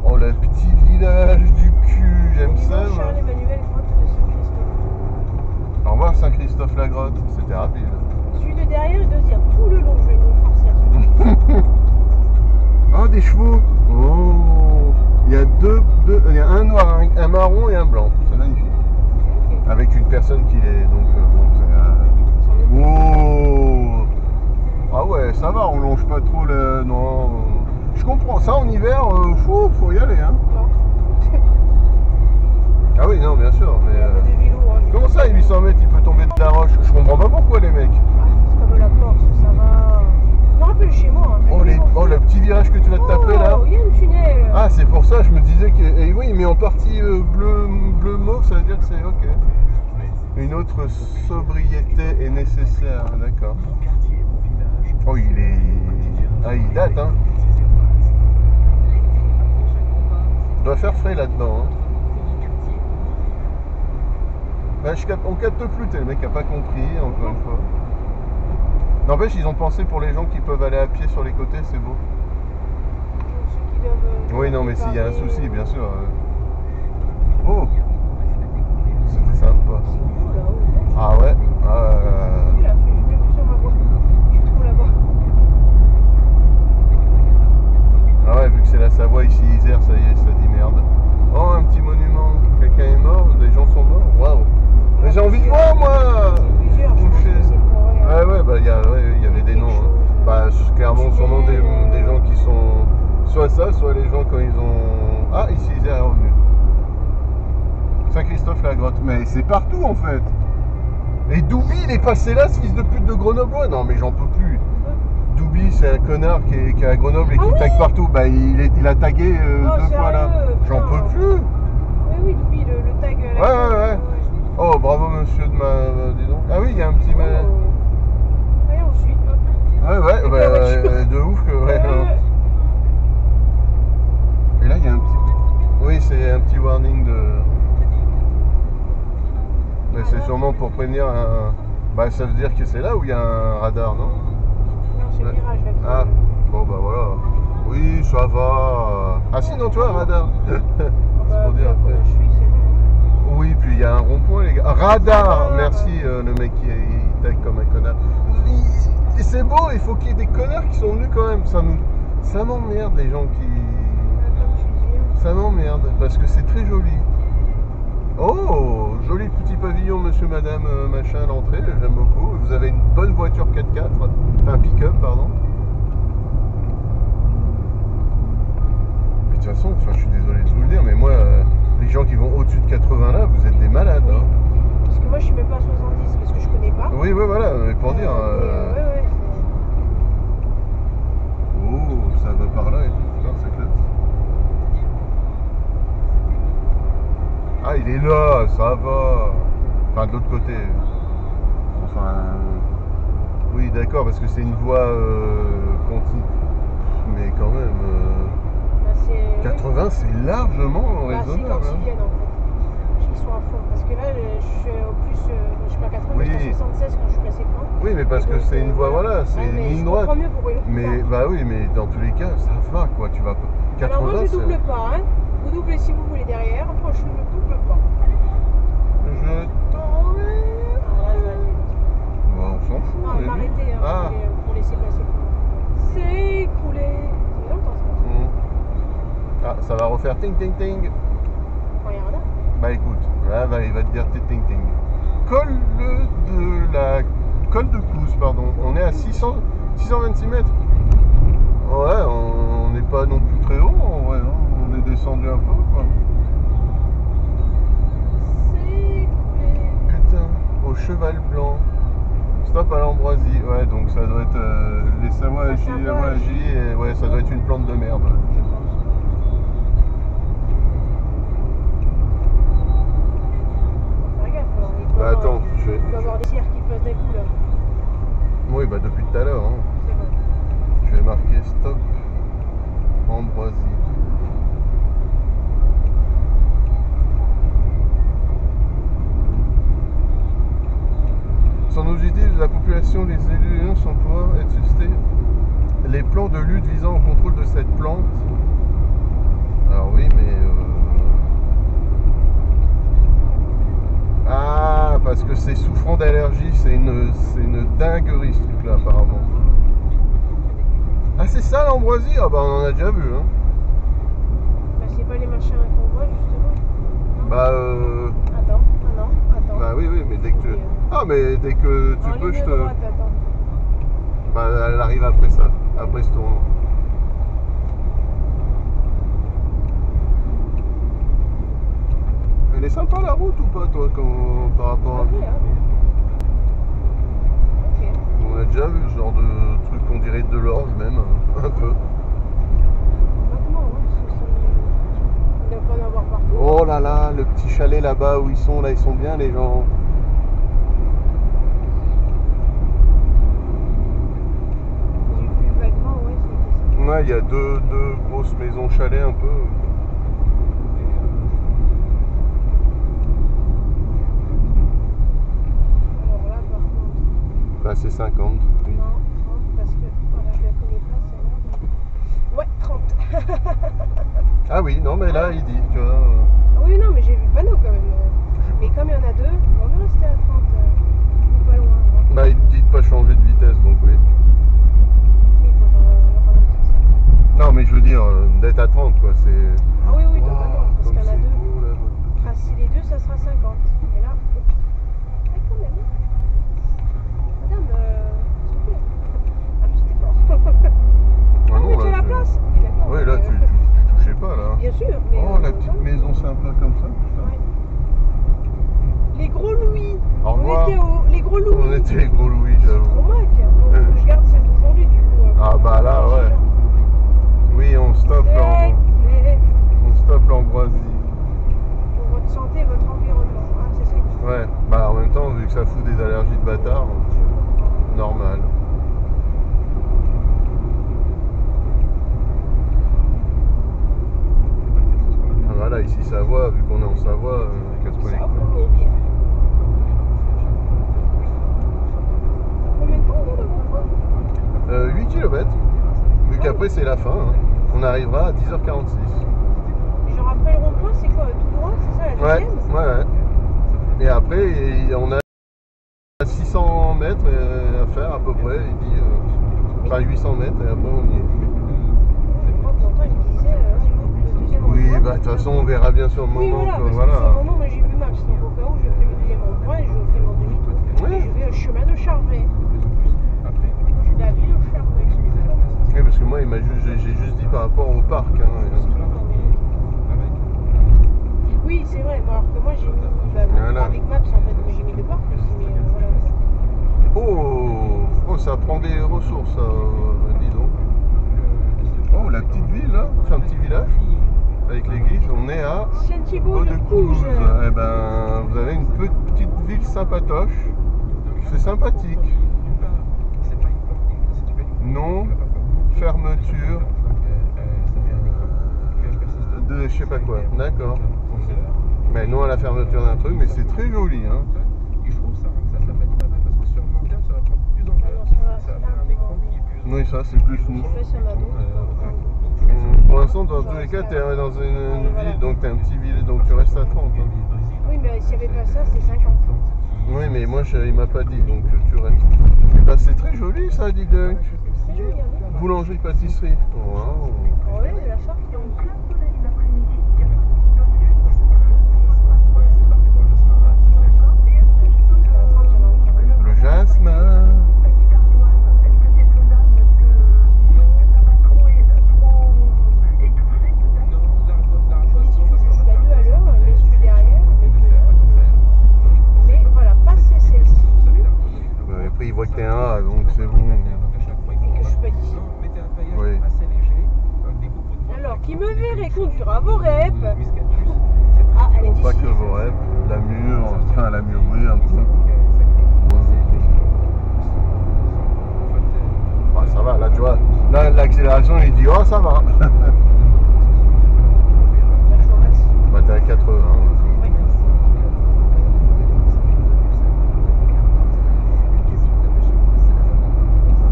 oh, le petit village du cul. J'aime ça. moi. Charles-Emmanuel, grotte de Saint-Christophe. Au revoir Saint-Christophe Lagrotte. C'était rapide. Celui de derrière, il doit se dire tout le long, je vais me farcir. Oh, des chevaux. Oh. Il y a il y a un noir, un marron et un blanc. C'est magnifique. Ok. Avec une personne qui est donc bon, c'est, oh. Ah ouais, ça va, on longe pas trop le. Non. Je comprends ça en hiver, faut y aller hein. Non. Ah oui, non, bien sûr, Il mais. y a pas de vélo. Hein. Comment ça, à 800 mètres, il peut tomber de la roche? Je comprends pas pourquoi les mecs. Ah, c'est comme la Corse, ça va. Je me rappelle chez moi. Hein. Oh, le petit virage que tu vas te taper là. Oh, il y a un tunnel. Ah, c'est pour ça, je me disais que. Et oui, mais en partie bleu mauve, ça veut dire que c'est ok. Une autre sobriété est nécessaire, d'accord. Oh, il est. Ah, il date, hein. Il doit faire frais là-dedans, hein. Bah, on capte plus, t'es le mec qui a pas compris, encore une fois. N'empêche, ils ont pensé pour les gens qui peuvent aller à pied sur les côtés, c'est beau. Ceux qui doivent, Oui, non, mais s'il y a un préparer, souci, bien sûr. Oh, c'était sympa. C'est beau là-haut. Ah ouais. Je suis là, je suis même plus sur ma voie. Je suis trop là-bas. Ah ouais, vu que c'est la Savoie ici, Isère, ça y est, ça dit merde. Oh, un petit monument. Quelqu'un est mort, des gens sont morts. Waouh. Mais j'ai envie de voir, moi. C'est plusieurs, je pense que c'est pour. Ouais, bah il y avait des noms. Hein. Bah, clairement, sûrement des gens qui sont soit ça, soit les gens quand ils ont. Ah, ici, Isère est revenu. Saint-Christophe la grotte. Mais c'est partout en fait. Et Doubi, il est passé là, ce fils de pute de Grenoblois. Non, mais j'en peux plus. Doubi, c'est un connard qui est à Grenoble et qui tague partout. Bah, il a tagué deux fois là. J'en peux plus. Oui, oui, Doubi, le tag. Ouais. Oh, bravo monsieur de ma. Dis donc. Ah oui, il y a un petit. Allez, ensuite, hop. Ouais, de ouf que. Ouais, et là, il y a un petit. Oui, c'est un petit warning de. Mais c'est sûrement pour prévenir un. Bah, ça veut dire que c'est là où il y a un radar, non? Non, c'est le virage là. Ah, bon, bah voilà. Oui, ça va. Ah, si, non, tu vois, un radar. C'est pour dire après. Je suis, c'est bon. Oui, puis il y a un rond-point, les gars. Ah, radar! Merci, le mec qui il tag comme un connard. Et c'est beau, il faut qu'il y ait des connards qui sont venus quand même. Ça m'emmerde, les gens qui. Comme tu dis. Ça m'emmerde, parce que c'est très joli. Oh, joli petit pavillon, monsieur, madame, machin, à l'entrée, j'aime beaucoup. Vous avez une bonne voiture 4x4, enfin pick-up, pardon. Mais de toute façon, je suis désolé de vous le dire, mais moi, les gens qui vont au-dessus de 80 là, vous êtes des malades. Oui. Hein. Parce que moi, je suis même pas à 70 parce que je connais pas. Oui, voilà, mais pour dire. Ouais, Oh, ça va par là et tout, putain, c'est classe. Ah, il est là, ça va. Enfin, de l'autre côté. Enfin. Oui, d'accord, parce que c'est une voie continue. Mais quand même. 20, c'est largement Bah, c'est raisonnable. quand ils Hein. viennent en fait. Ils sont à fond. Parce que là, je suis au plus, je suis pas à 80, Oui. je suis à 76 quand je suis passé devant. Oui, mais parce Et que donc, c'est une voie, voilà, c'est ouais, une mais ligne je droite. comprends mieux pourquoi ils le font Mais pas. bah oui, mais dans tous les cas, ça va quoi, tu vas pas. 80, Alors moi je c'est- double pas, hein. Vous doublez si vous voulez derrière, moi je ne double pas. Je t'en vais. Ah là je vais aller. Bon, on s'en fout. Non, on est elle m'a arrêté libre. hein, Ah. pour laisser passer tout le monde. C'est écroulé. C'est longtemps ça. Ah, ça va refaire ting ting ting. Quand il y a un radar. Bah écoute, là il va te dire ting ting. Col de Couze, pardon. On est à 626 mètres. Ouais, on n'est pas non plus très haut en vrai, hein. On est descendu un peu quoi. C'est écroulé. Putain, au cheval blanc. Stop à l'Ambroisie. Ouais, donc ça doit être les Savoie-Agy, et ouais, ça doit être une plante de merde. Je pense. Faut faire gaffe alors. Il peut Bah avoir- attends, je vais. il peut avoir des cierres qui passent d'un coup là. Oui, bah depuis tout à l'heure, hein. C'est vrai. Je vais marquer stop Ambroisie. Son objectif de la population, les élus sont pouvoir être suscités. Les plans de lutte visant au contrôle de cette plante. Alors oui, mais ah, parce que c'est souffrant d'allergie, c'est une dinguerie ce truc-là apparemment. Ah c'est ça l'ambroisie? Ah bah on en a déjà vu hein. Bah c'est pas les machins qu'on voit justement. Non. Bah Attends, ah non, attends. bah oui mais dès que tu... Ah mais dès que tu En peux ligne je te... droite, attends. Bah elle arrive après ça, après ce tournant. Elle est sympa la route ou pas toi par rapport à... Ah oui, hein. Ok. On a déjà vu ce genre de truc qu'on dirait de l'orge même, un peu. Vaguement, ouais, il doit pas en avoir partout. Oh là là, le petit chalet là-bas où ils sont, là ils sont bien les gens. J'ai vu vaguement, ouais, c'était ça. Ouais, il y a deux grosses maisons chalets un peu. Alors là, par contre, Bah c'est 50. Oui. non, 30, parce que, voilà, je la connais pas, celle-là. Ouais, 30. Ah oui, non mais là il dit, tu vois. Oui, non, mais j'ai vu le panneau quand même. Mais comme il y en a deux, on va rester à 30. Pas loin. Hein. Bah il dit de pas changer de vitesse donc oui. Il faut le ralentir ça. Non mais je veux dire d'être à 30 quoi, c'est... Ah oui, oui, Wow, totalement. Parce comme qu'il y en a c'est deux. beau, là, votre- Tracer les deux, ça sera 50. Et là, oups. Ah, quand même. Madame, s'il vous plaît. Ah, puis c'était fort. Ah Oh, mais tu as là, la place. Oui, d'accord. Ouais là tu touchais pas là. Bien sûr, mais. Oh la petite maison sympa comme ça. Putain. Ouais. Les gros Louis. Au revoir. On était les gros Louis. On était les gros Louis Trop j'avoue. moque. Faut que je garde celle d'aujourd'hui, du coup. Ah bah là ouais. Oui on stoppe là. On stoppe l'Ambroisie. Pour votre santé, votre environnement. Ah, c'est ça qui Ouais, bah en même temps, vu que ça fout des allergies de bâtard, normal. Ah, voilà, ici Savoie, vu qu'on est en Savoie, casse pas les Ça couilles. connaît bien. Combien de temps on est devant toi 8 km, vu qu'après c'est la fin, hein. On arrivera à 10h46. Genre après le rond-point, c'est quoi? Tout droit? C'est ça la Ouais, deuxième? ouais. Et après, on a 600 mètres à faire à peu près, il dit. Enfin 800 mètres et après on y est. Moi, pourtant, il me disait le deuxième Oui, rond-point. bah de toute façon on verra bien sur le Oui, moment. voilà, que, parce voilà. que sur le moment, moi j'ai vu Max, donc au cas où je fais le deuxième rond-point et je fais mon demi-tour. Ouais. Et je vais au chemin de Charvet. La ville de Charvet. Oui, parce que moi j'ai juste dit par rapport au parc. Hein. Oui, c'est vrai, mais alors que moi j'ai mis, bah, Voilà. avec Maps en fait, moi j'ai mis le parc aussi, mais voilà. Oh, ça prend des ressources, ça, dis donc. Oh, la petite ville là, enfin un petit village avec l'église, on est à Santiago de Haut-de-Couze. Couze. Eh ben, vous avez une petite ville sympatoche, c'est sympathique. Non, fermeture je sais pas quoi. D'accord. Mais non à la fermeture d'un truc, mais c'est très joli. Hein. Et je trouve ça va être pas mal parce que sur le long terme, ça va prendre plus d'ampleur. Ça va faire un écran qui est plus. Oui, ça c'est plus nous. Je sais pas si on a d'autres. Pour l'instant, dans tous les cas, tu es dans une ville, donc tu es un petit village, donc tu restes à 30. Hein. Oui, mais s'il n'y avait pas ça, c'est 50. Oui, mais moi, il m'a pas dit, donc tu restes. Et bah, c'est très joli ça, dis donc. C'est joli, hein. Boulangerie-pâtisserie. Wow. Oui, de la sorte. Donc là, pour l'après-midi, il y a pas dessus. Ouais, c'est parfait pour le jasmin. D'accord. Et est-ce que je peux À 30, il y en a encore. Le jasmin. petite ardoise, est-ce que c'est faisable que ça va trop étouffer peut-être? Non, l'ardoise, Mais non, si tu parce veux, qu'on je va suis à 2 à faire l'heure, mais je suis derrière. Mais voilà, pas c'est celle-ci. Vous savez, l'ardoise, Ouais, après, il voit que t'es un A, donc c'est bon. à chaque fois, il Et faut que je suis pas d'ici. non, mettez un paillage Oui. assez léger, des copeaux de bois. Alors, qui me verrait conduire à vos reps. Miscatus, Ah, elle est Faut pas d'ici. que vos rêves, la mûre, enfin la mûre, oui, un peu. Bah, ça va, là, tu vois. Là, l'accélération, il dit, oh, ça va. La Chorax. Bah, t'es à 80. Oui.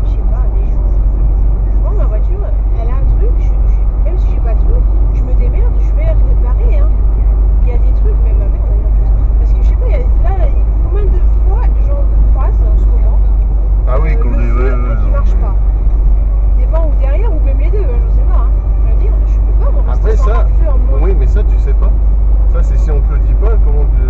Je sais pas, mais moi, ma voiture, elle a un truc, même si j'ai pas de sous, je me démerde, je vais réparer. Hein. Il y a des trucs, même ma mère, on a eu un peu ça. Parce que je sais pas, là, combien de fois j'en croise en ce moment Ah oui, qu'on le dit, feu qui marche pas. Devant ou derrière, ou même les deux, hein, je sais pas. Hein. Je veux dire, je peux pas m'en Après rester sans ça, un feu en moins. oui, mais ça, tu sais pas. Ça, c'est si on te le dit pas, comment tu.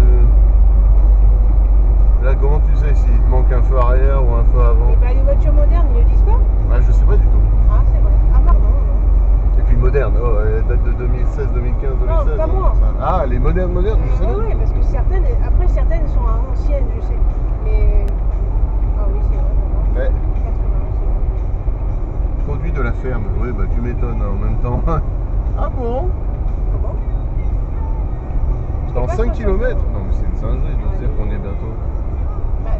Là, comment tu sais s'il te manque un feu arrière ou un feu avant? Et bah, les voitures modernes, ils le disent pas. Ah, je sais pas du tout. Ah, c'est vrai. Ah, pardon. Non. Et puis moderne, oh, elle date de 2016, 2015, 2016. Non, pas moi. Ça. Ah, les modernes, je sais Ouais, pas. ouais, parce que certaines, après certaines sont anciennes, je sais. Mais. Ah oui, c'est vrai, d'accord. Ouais. 80, c'est vrai. Produit de la ferme, oui, bah tu m'étonnes en même temps. Ah bon? Comment? Dans pas 5 60. km? Non, mais c'est une singerie de se dire qu'on est bientôt. Bah,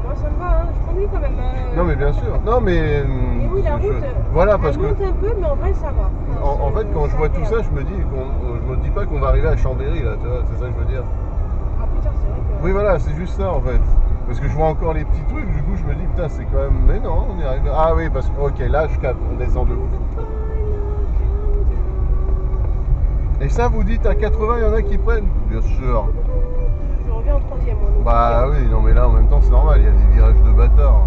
moi ça me va, hein. Je conduis quand même. Non, mais bien sûr. Non, mais. Mais oui, la route, Voilà, elle parce que. monte un peu, mais en vrai ça va. En fait, quand je vois tout ça, je me dis pas qu'on va arriver à Chambéry, là, tu vois, c'est ça que je veux dire. Ah putain, c'est vrai que. Oui, voilà, c'est juste ça en fait. Parce que je vois encore les petits trucs, du coup, je me dis, putain, c'est quand même. Mais non, on y arrive. Ah oui, parce que, ok, là, je capte, on descend de ouf. Et ça, vous dites à 80, il y en a qui prennent? Bien sûr. Je reviens en troisième, moi. donc Bah ok. oui, non, mais là, en même temps, c'est normal, il y a des virages de bâtards.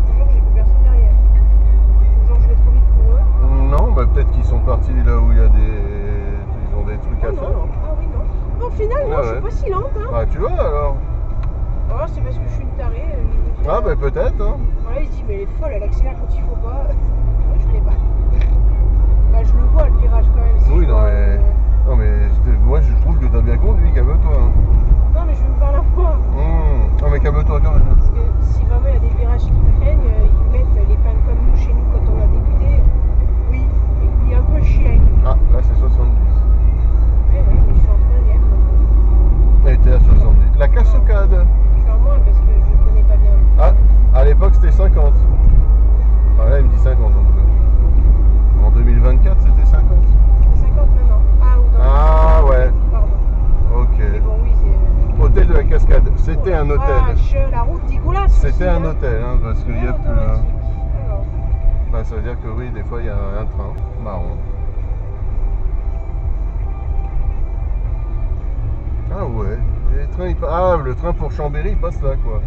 Toujours, j'ai plus personne derrière. Toujours, je vais trop vite pour eux. Non, bah peut-être qu'ils sont partis là où il y a des. Ils ont des trucs Ah à non. faire. Ah oui, non. Au final, Ah moi, je ouais. suis pas si lente, hein. Ah, tu vois alors? Oh, c'est parce que je suis une tarée. Je me dis, Ah, bah peut-être, hein. Voilà, il se dit, mais elle est folle, elle accélère quand il faut pas. Moi, je l'ai pas. Bah, je le vois, le virage quand même. Si Oui, je non, vois, mais. Non, mais moi, je trouve que t'as bien conduit, calme-toi. Hein. Non, mais je me parle à moi. Non, mais calme-toi quand même. Parce que si vraiment il y a des virages qui craignent, ils mettent les pannes comme nous chez nous quand on a débuté. Oui, il y a un peu le chien. Ah, là, c'est 70. Oui, oui, mais je suis en troisième. Donc, Elle était à 70. La cassocade. je suis en moins parce que je connais pas bien. Ah, à l'époque, c'était 50. Ah, là, il me dit 50 en tout cas. En 2024, c'était 50. C'est 50 maintenant. Ah, ou dans Ah, ouais. Pardon. Ok. Mais bon, oui, c'est. Hôtel de la Cascade. C'était un hôtel. La route dégueulasse. C'était aussi, un hein. hôtel, hein, parce qu'il y a plus. Hein. Automatique. Alors, Bah, ça veut dire que oui, des fois, il y a un train marron. Ah ouais. Et les trains, ah, le train pour Chambéry, il passe là, quoi.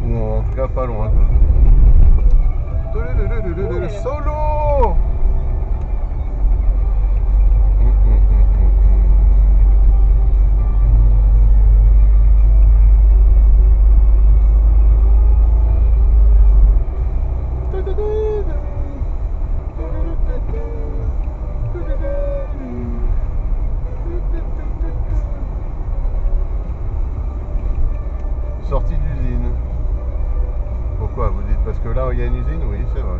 Ou en tout cas, pas loin, quoi. Solo. Sortie d'usine. Pourquoi vous dites? Parce que là il y a une usine? Oui, c'est vrai.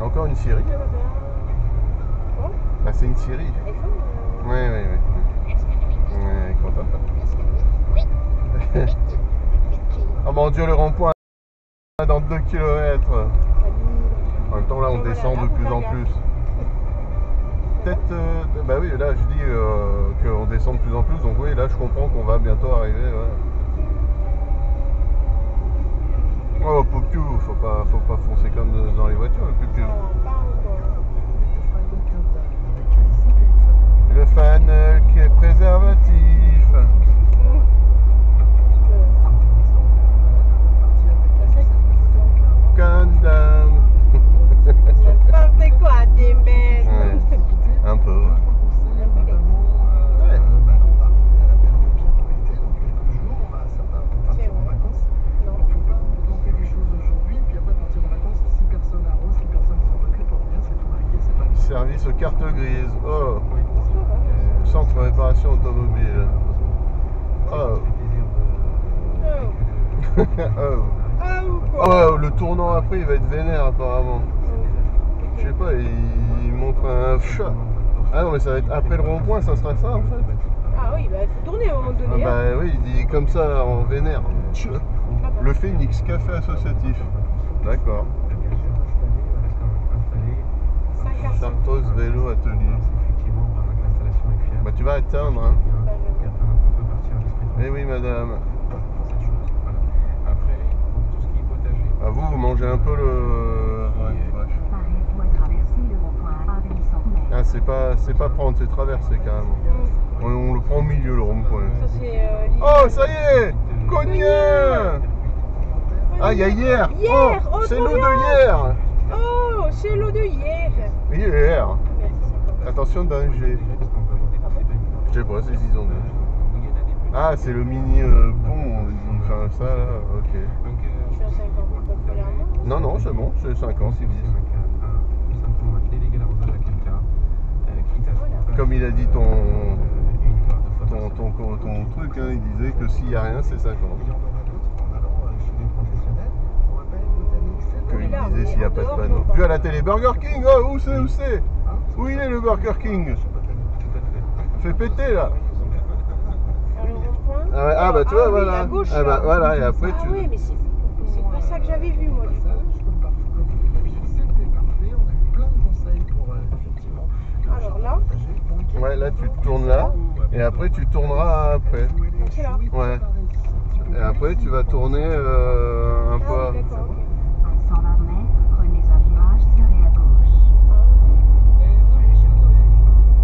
Encore une scierie? Bon, Bah c'est une scierie. iPhone, Oui, oui, oui. Ouais, content. Oh mon Dieu, le rond-point dans 2 km. En même temps, là, on descend de plus en plus. Peut-être, bah oui, là, je dis qu'on descend de plus en plus, donc oui, là, je comprends qu'on va bientôt arriver. Ouais. Oh, Pouctou, faut pas foncer comme dans les voitures, le Pouctou. Le fan qui est préservatif. Condom. N'importe quoi, t'es belle. Ouais, un peu. Ouais. Service aux cartes grises. Oh. Centre de réparation automobile. Oh. Oh. Oh, le tournant après il va être vénère apparemment. Je sais pas, il montre un chat. Ah non mais ça va être après le rond-point, ça sera ça en fait. Ah oui, bah il faut tourner à un moment donné. Ah bah oui, il dit comme ça en vénère. Le Phoenix Café Associatif. D'accord. Sartos Vélo Atelier. Bah tu vas atteindre hein. Eh oui madame. Ah vous mangez un peu le... Ouais, bref. Ah c'est pas prendre, c'est traverser carrément. On le prend au milieu le rond-point. Ça c'est Oh ça y est, Cognien. Ah il y a hier. Hier, Oh, oh, c'est trop l'eau de bien. hier. Oh, c'est l'eau de hier. Hier. Attention danger. Je sais pas, c'est ce qu'ils ont dit. Ah c'est le mini pont, enfin ça là, ok. Je suis à 50 populairement. Non non c'est bon, c'est 50 ils disent. Comme il a dit ton truc, hein, il disait que s'il n'y a rien c'est 50. Qu'il disait s'il n'y a pas de panneau. Vu à la télé, Burger King, oh, où c'est où il est le Burger King? Fait péter là. Ah, ouais, ah bah tu vois oui, voilà. à gauche, Ah bah là. voilà et après Ah tu. oui, mais c'est pas ça que j'avais vu moi du coup. Alors là, Ouais là tu te tournes là et après tu tourneras après. donc c'est là. Ouais. Et après tu vas tourner un peu. Ah oui, d'accord, ok. À 120 mètres, prenez un virage serré à gauche.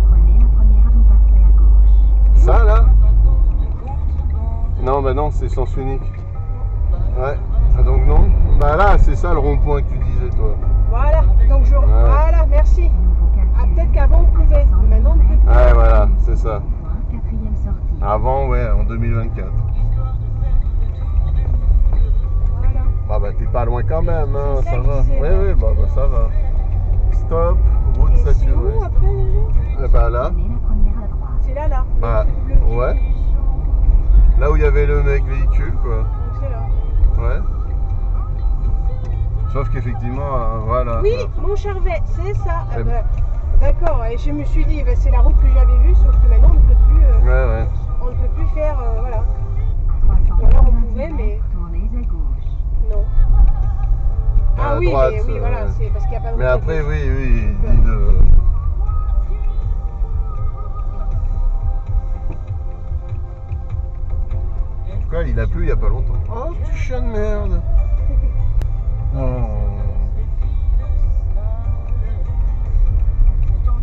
Prenez la première tout à fait à gauche. Ça là? Non bah non c'est sens unique. Ouais. Ah, donc non. Bah là c'est ça le rond-point que tu disais toi. Voilà, donc je... Voilà, merci. Nouveau calcul. Ah, peut-être qu'avant on pouvait, mais maintenant on ne peut plus. Ouais voilà c'est ça. Point, quatrième sortie. Avant ouais en 2024. Voilà. Bah t'es pas loin quand même hein, C'est ça ça que va. je disais, Oui là. oui bah ça va. Stop, route Et c'est saturée. où après déjà? Et bah là. Prenez la première à droite. C'est là, là. Bah Le bleu. ouais. Là où il y avait le mec véhicule quoi. Donc c'est là. Ouais. Sauf qu'effectivement, voilà. Oui, mon Charvet, c'est ça. Ah Eh bah, d'accord, et je me suis dit, bah, c'est la route que j'avais vue, sauf que maintenant on ne peut plus, Ouais. on ne peut plus faire, voilà. À 390 Ou alors on pouvait, mais mètres, tournez à gauche. non. À Ah oui, droite, mais oui, voilà, c'est parce qu'il n'y a pas de Mais route après, à gauche. oui, il dit de. En tout cas, il a plu il n'y a pas longtemps. Oh, petit chien de merde! Oh.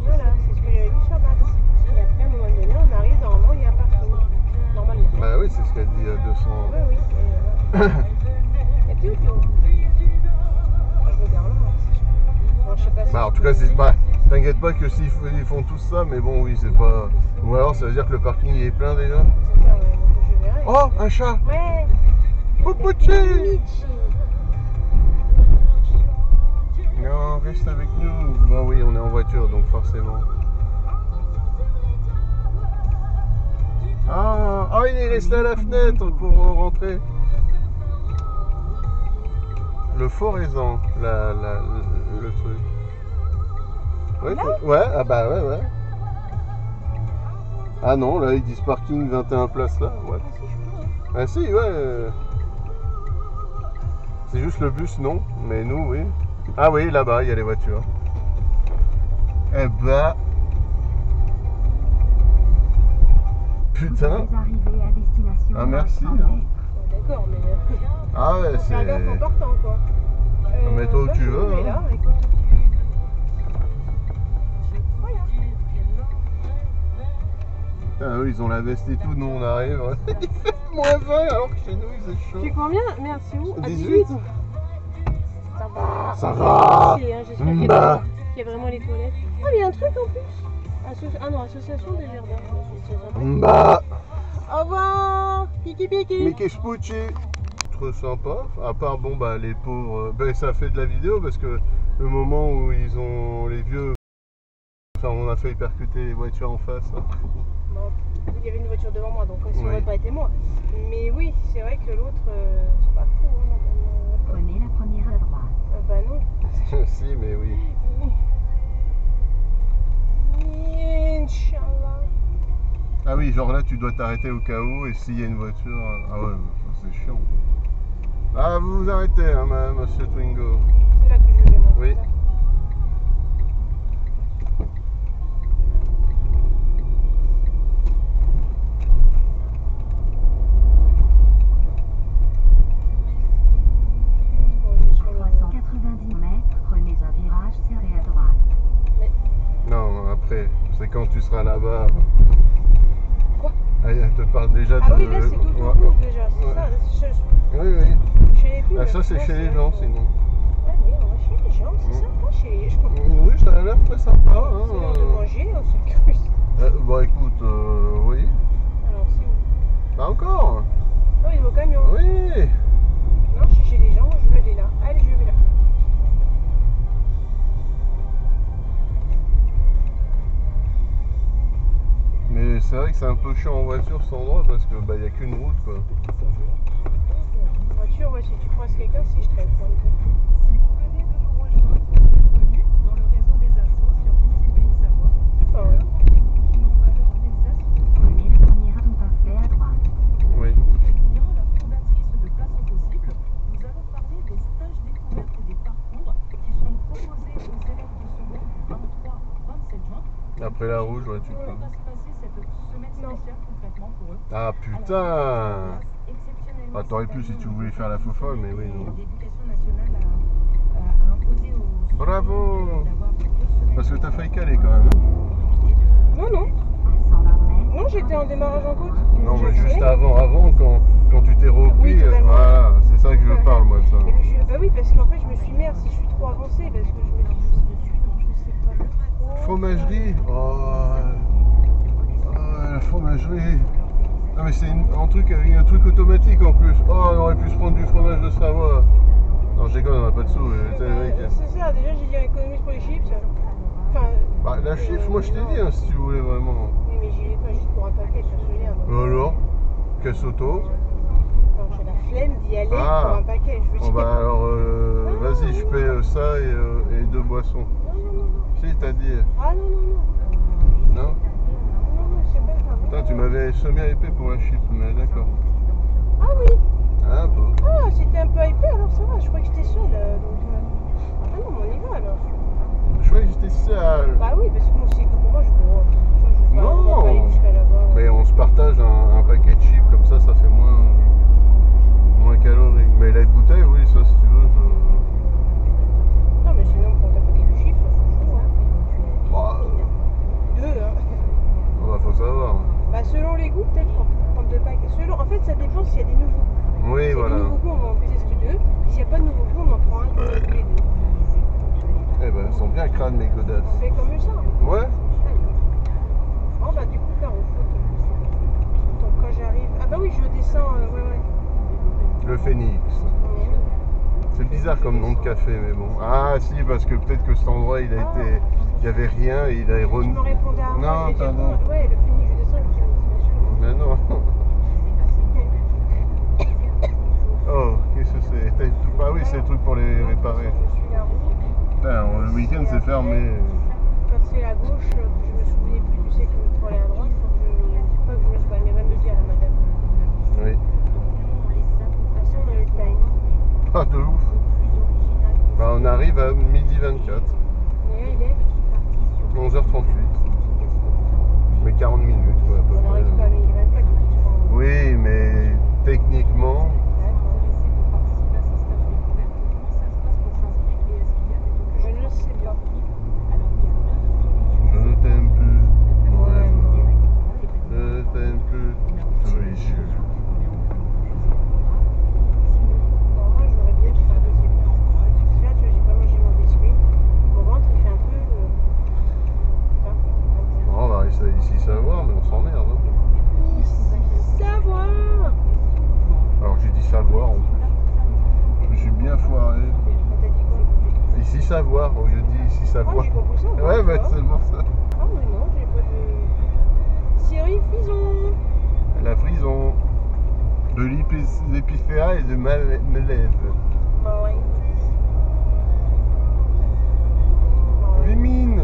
Voilà, c'est ce que j'avais vu sur Maps. Et après, à un moment donné, on arrive, normalement, il y a un parking. Normalement. Bah oui, c'est ce qu'elle dit à 200. Oui, oui. Et puis, je regarde là. Bon, je sais pas si Bah, en je tout peux cas, c'est aussi. pas. T'inquiète pas que s'ils ils font tous ça, mais bon, oui, c'est pas. Ou alors, ça veut dire que le parking il est plein déjà. C'est ça, ouais, donc je verrai. Oh, un chat! Ouais. Popochi! Michi. Non, reste avec nous. Bon, oui, on est en voiture, donc forcément. Ah, il est resté à la fenêtre pour rentrer. Le foraison, le truc. Ouais, Là ouais, ah bah ouais. Ah non, là ils disent parking 21 places là. Ouais. Ah si, ouais. C'est juste le bus, non. Mais nous, oui. Ah oui, là-bas, il y a les voitures. Eh bah. Putain. Vous êtes arrivé à destination. Ah merci. dans 100 mètres. D'accord, mais Ah ouais, faut faire gaffe en c'est. partant quoi. Mets-toi où bah, tu je veux, vais hein. là, écoute. Voilà. Putain, eux ils ont la veste et tout, nous on arrive. Il fait moins 20 alors que chez nous il faisait chaud. Tu combien? Merde, c'est où? À 18. 18. Ça va. Ça va. Si, hein, j'espère qu'il y Bah. a vraiment les toilettes. Ah, mais il y a un truc en plus. Ah non, association des jardins. Bah. Au revoir. Piki piki. Mickey Spucci. Trop sympa. À part bon bah les pauvres. Ben ça fait de la vidéo parce que le moment où ils ont les vieux. Enfin on a failli percuter les voitures en face. Hein. Bon, il y avait une voiture devant moi, donc ça Oui. n'aurait pas été moi. Mais oui, c'est vrai que l'autre, c'est pas fou, hein, madame. Prenez la première à droite. Bah non. Si mais oui. Inch'Allah. Ah oui genre là tu dois t'arrêter au cas où et s'il y a une voiture. Ah ouais ça, c'est chiant. Ah vous vous arrêtez hein monsieur Twingo. C'est là que je vais, moi. Oui. Bon, je vais sur le... 390 mètres, prenez un virage serré à droite. Non après c'est quand tu seras là-bas. Quoi? Ah, elle te parle déjà de. Ah oui, là c'est tout Ouais. autour déjà, c'est Ouais. ça. Oui oui. Chez les filles. Ah ça c'est chez les gens sinon. Ah mais on va chez les gens, c'est ça, pas chez les gens. Oui ça a l'air très sympa. C'est l'heure de manger, on se cruise. Bon écoute, oui. Alors c'est où? Pas encore. Oh, il est au camion. Oui. Non, je suis chez les gens, je vais aller là. Allez, je vais là. Mais c'est vrai que c'est un peu chiant en voiture cet endroit parce que bah y a qu'une route quoi. En voiture, ouais, si tu croises quelqu'un, si je traite. Si vous venez de nous rejoindre, bienvenue dans le réseau des assos sur Ici Pays Savoie. Ah ouais. Le rendez-vous qui met en valeur les associations Prenez la première tout parfait à droite. Oui. des clients, la fondatrice de Place au Possible. Nous allons parler des stages découvertes et des parcours qui seront proposés aux élèves de seconde du 23 au 27 juin. Après la rouge, ouais, tu Comment peux. va se passer cette semaine spéciale concrètement pour eux? Ah putain. Exceptionnellement, Ah t'aurais pu si tu voulais faire la faux folle, mais oui non. L'éducation nationale a imposé aux Bravo. d'avoir 2 semaines. Parce que t'as failli caler quand même. Hein. Non, non. À 120 mètres. Non, j'étais en démarrage en côte. Non mais J'ai juste accéléré. avant quand tu t'es repris, Oui, totalement. voilà, c'est ça que je parle moi de ça. Et puis bah oui, parce qu'en fait, je me suis merde si je suis trop avancée, parce que je me dis juste dessus, donc je sais pas trop. Fromagerie. Oh, la fromagerie. Ah mais c'est un truc automatique en plus. Oh on aurait pu se prendre du fromage de Savoie. Non je déconne, on n'a pas de sous. Tu sais, le mec. C'est ça, déjà j'ai dit on économise pour les chips. Enfin, Bah la chiffre, moi je t'ai dit hein, si tu voulais vraiment. oui, mais j'y vais pas juste pour un paquet, je me souviens. Donc, Alors, caisse auto. non, j'ai la flemme d'y aller Ah. pour un paquet, je veux Bon dire. bah alors vas-y je paie ça et 2 boissons. Non, non, non, non. Si t'as dit. Ah non, non, non. Non. Non, non, c'est pas grave. Putain tu m'avais semé à épée pour la chip, mais d'accord. Ah oui. Un peu. Ah, c'était un peu hypé, alors ça va, je croyais que j'étais seule. Ah non, mais on y va alors. Je croyais que j'étais seul. Bah oui, parce que moi c'est que pour moi, je vais pas, Non. on va pas aller jusqu'à là-bas. Mais on se partage un paquet de chips comme ça fait moins calorique. Mais la bouteille, oui, ça si tu veux, Non, mais sinon, prends ta paquet de chiffres, c'est fou, hein. Bah, 2, hein. bah, faut savoir. Bah selon les goûts, peut-être prendre 2 paquets. En fait, ça dépend s'il y a des nouveaux goûts. Oui, S'il y a voilà. des nouveaux goûts, on en teste 2. S'il n'y a pas de nouveaux goûts, on en prend un tous les 2. Eh ben, elles sont bien crânes mes godasses. On fait comme ça. Ouais. Oh bah du coup, Caro, ok. Donc quand j'arrive... Ah bah oui, je descends, ouais. Le Phénix. C'est bizarre comme nom de café, mais bon. Ah si, parce que peut-être que cet endroit, il y avait rien et il a Tu me répondais à moi, Non, je vais dire, pardon. ouais, le fini, je descends, le fini, bien sûr. Mais non. Oh, qu'est-ce que c'est? Ah oui, c'est le truc pour les réparer. Je suis la route. Putain, le week-end c'est fermé. Quand c'est la gauche, je me souvenais plus, tu sais que pour aller à droite, faut que je appelle ça ici savoir, mais on s'emmerde. Hein. Ici, savoir. Alors j'ai dit savoir en plus. Je me suis bien foiré. T'as dit quoi? Ici savoir, au lieu de dire ici Ah, savoir. j'ai compris ça. Ouais, bah c'est bon ça. Ah, mais non, j'ai pas de. Thierry Frison. La frison. De l'épicéa et de Melève. Bah ouais. Vimine.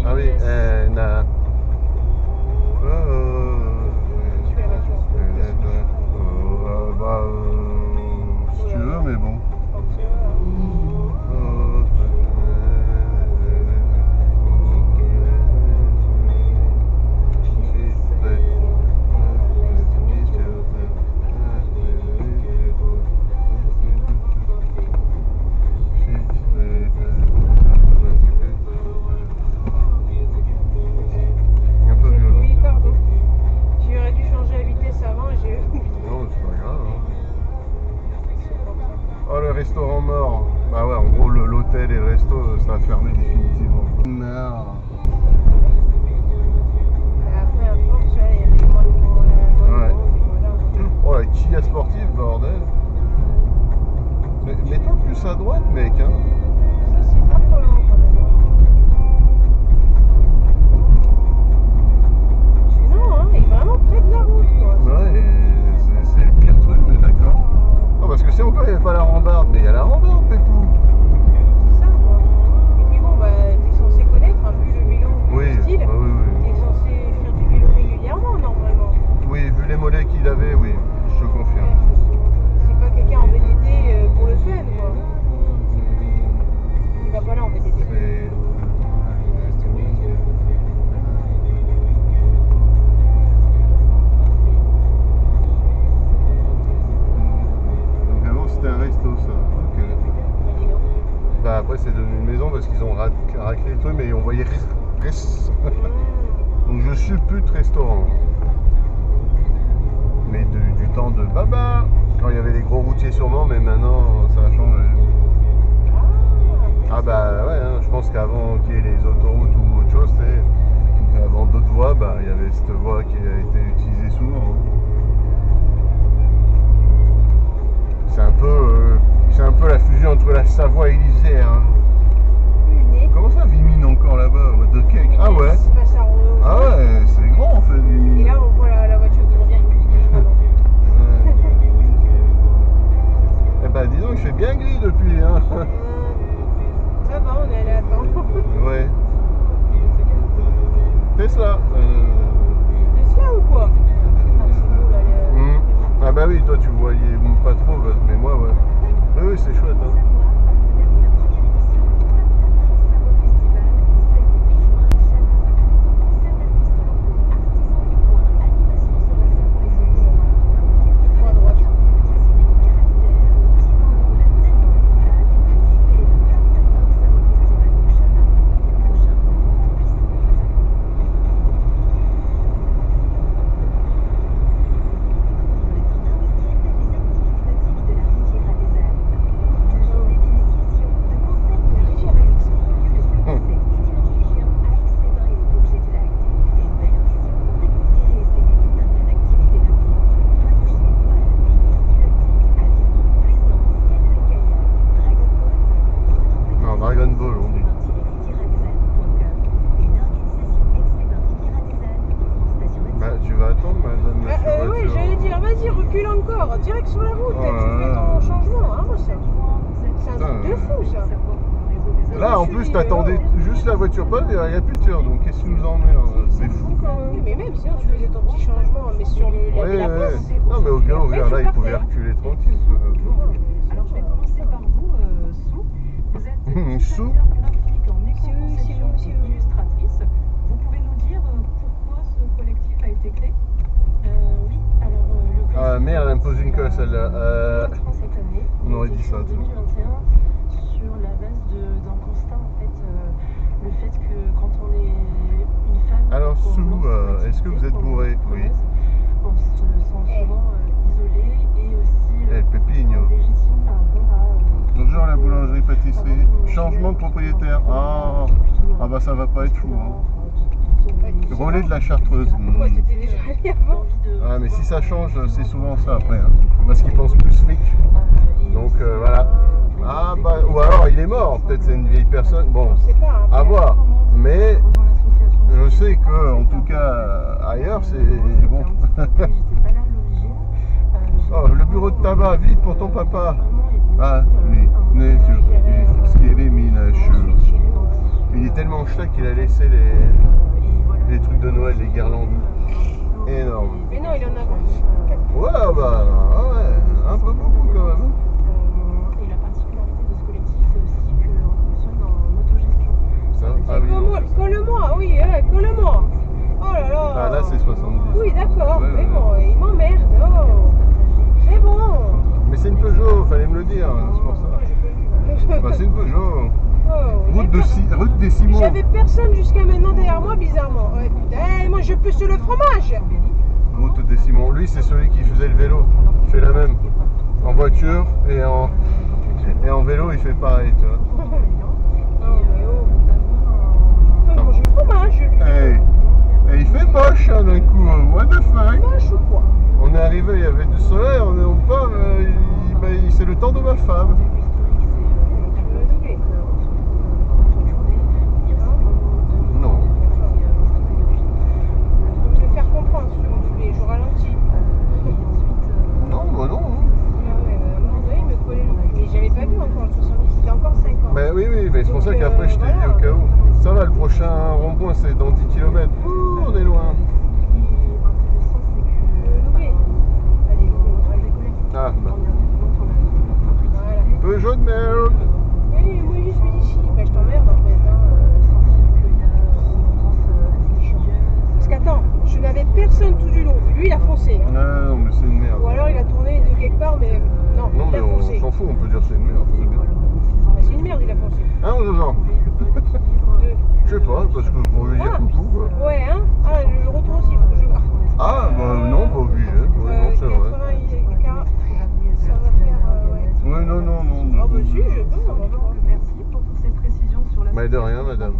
Ah oui, na. Si tu veux, mais bon. Un peu violent. Oui, pardon. J'aurais dû changer la vitesse avant et j'ai oublié. Non, c'est pas grave. Hein. Oh, le restaurant mort. Bah ouais, en gros, l'hôtel et le resto, ça a fermé définitivement. Merde. Mais après, à force, il y avait moins de monde. Ouais. Oh, la Kia sportive, bordel. Mais mets-toi plus à droite, mec. Hein. Ça, c'est pas trop long quand même. Non, hein, il est vraiment près de la route, quoi. Ouais, c'est le pire truc, mais d'accord. Non, parce que si encore il n'y avait pas la rambarde, mais il y a la rambarde, Pépou. C'est ça, quoi. Et puis bon, bah, t'es censé connaître, hein, vu le vélo Oui, style, oui, oui. t'es censé faire du vélo régulièrement, normalement. Oui, vu les mollets qu'il avait, oui, je te confirme. C'est pas quelqu'un en VTT pour le fun, quoi. Il va pas là en VTT. C'est... Donc avant c'était un resto ça. Ok. Bah après c'est devenu une maison parce qu'ils ont raclé le truc mais on voyait donc je suis plus de restaurant. Mais du temps de Baba, quand il y avait les gros routiers sûrement, mais maintenant ça a changé. Ah bah ouais, hein, je pense qu'avant qu'il y ait les autoroutes ou autre chose, avant d'autres voies, bah il y avait cette voie qui a été utilisée souvent. Hein. C'est un peu la fusion entre la Savoie et l'Isère. Hein. Comment ça, Vimine encore là-bas? What the cake? Ah ouais. Ah ouais, c'est grand en fait. Vimine. Et là on voit la voiture qui revient. Eh bah dis donc, il fait bien gris depuis. Hein. Ça va, on est allé à temps. Ouais. Tesla. Tesla ou quoi? Ah, c'est beau là. Ah bah oui, toi tu voyais pas trop, mais moi ouais. Oui, oui, c'est chouette. Hein. Dragon Ball, on dit. Bah, tu vas attendre, madame. Oui, j'allais dire, vas-y, recule encore, direct sur la route, tu fais ton changement. Hein, moi, c'est un truc de fou, ça. Là, en plus, t'attendais juste la voiture pas, il n'y a plus de tir, donc qu'est-ce qui nous emmerde? C'est fou quand même. Oui, mais même sinon, tu faisais ton petit changement, mais sur la place. Non, mais au cas où, regarde, là, il pouvait reculer tranquille. Alors, je vais commencer par vous, Sou. Vous êtes Sou. designer graphique en éco-conception et illustratrice. Vous pouvez nous dire pourquoi ce collectif a été créé? Oui, alors le collectif... Ah merde, elle me pose une colle celle-là. cette année, On aurait dit ça. en 2021, sur la base d'un constat, en fait, le fait que quand on est une femme... Alors, Sou, est-ce que vous êtes bourré? Oui. On se sent souvent isolé et aussi Pépigno. légitime par rapport à... Bonjour la boulangerie-pâtisserie. Changement de propriétaire. Ah bah ça va pas être fou. Hein. Relais de la Chartreuse. Pourquoi t'étais déjà allé avant? Ah, mais si ça change, c'est souvent ça après. Hein. Parce qu'ils pensent plus fric. Donc voilà. Ah bah, ou alors il est mort. Peut-être c'est une vieille personne. Bon, Je sais pas. à voir. Mais je sais que en tout cas ailleurs c'est bon. Oh, le bureau de tabac, vite pour ton papa. Ah, lui, ce qu'il est mis là, il est tellement chelak qu'il a laissé les trucs de Noël, les guirlandes. Énorme. Mais non, il en a avant. Ouais, bah, ouais, un peu beaucoup quand même. Et la particularité de ce collectif, c'est aussi qu'on fonctionne en autogestion. Ça, ah oui. Non. Colle-moi, oui, colle-moi. Oh là là. Ah là c'est 70. Oui, d'accord, Ouais, mais ouais. bon, il m'emmerde. Oh. C'est bon. Mais c'est une Peugeot, fallait me le dire, c'est pour ça. Bah, c'est une Peugeot. Oh, Route d'accord. des Simons. J'avais personne jusqu'à maintenant derrière moi, bizarrement. Ouais, putain, moi je peux sur le fromage. Route des Simons. Lui, c'est celui qui faisait le vélo. Il fait la même. En voiture et en vélo, il fait pareil, tu vois. Oh, mais oh. Moi, je mange le fromage. Hey. Et il fait moche hein, d'un coup. What the fuck? Moche ou quoi? On est arrivé, il y avait du soleil, on part, c'est le temps de ma femme. Non. Je vais faire comprendre si vous voulez, je ralentis. Non, bah non. Ah ouais, à un moment donné, il me collait le cul. Mais j'avais pas vu encore le 70, c'était encore 5 ans. Mais oui, mais c'est pour ça Donc, qu'après je t'ai dit voilà. au cas où. Ça va, le prochain rond-point c'est dans 10 km. Ouh, on est loin. Ah, bah. Voilà. Peugeot de merde. Oui, moi je suis d'ici. Bah, je t'emmerde en fait. Hein. Parce qu'attends, je n'avais personne tout du long. Lui, il a foncé. Hein. Non, mais c'est une merde. Ou alors il a tourné de quelque part, mais non, Non, il mais a on foncé. s'en fout, on peut dire c'est une merde, c'est bien. Bah, c'est une merde, il a foncé. Hein, Jean? Je sais pas, parce que pour lui dire Ah. coucou, quoi. Ouais, hein. Ah, le retour aussi, faut que je garde. Ah, bah non, pas obligé. Oui, non, c'est vrai. 80, ça va faire. Ouais. Oui, non. Ah, bah si, je peux. Merci pour toutes ces précisions sur la Mais de rien, madame.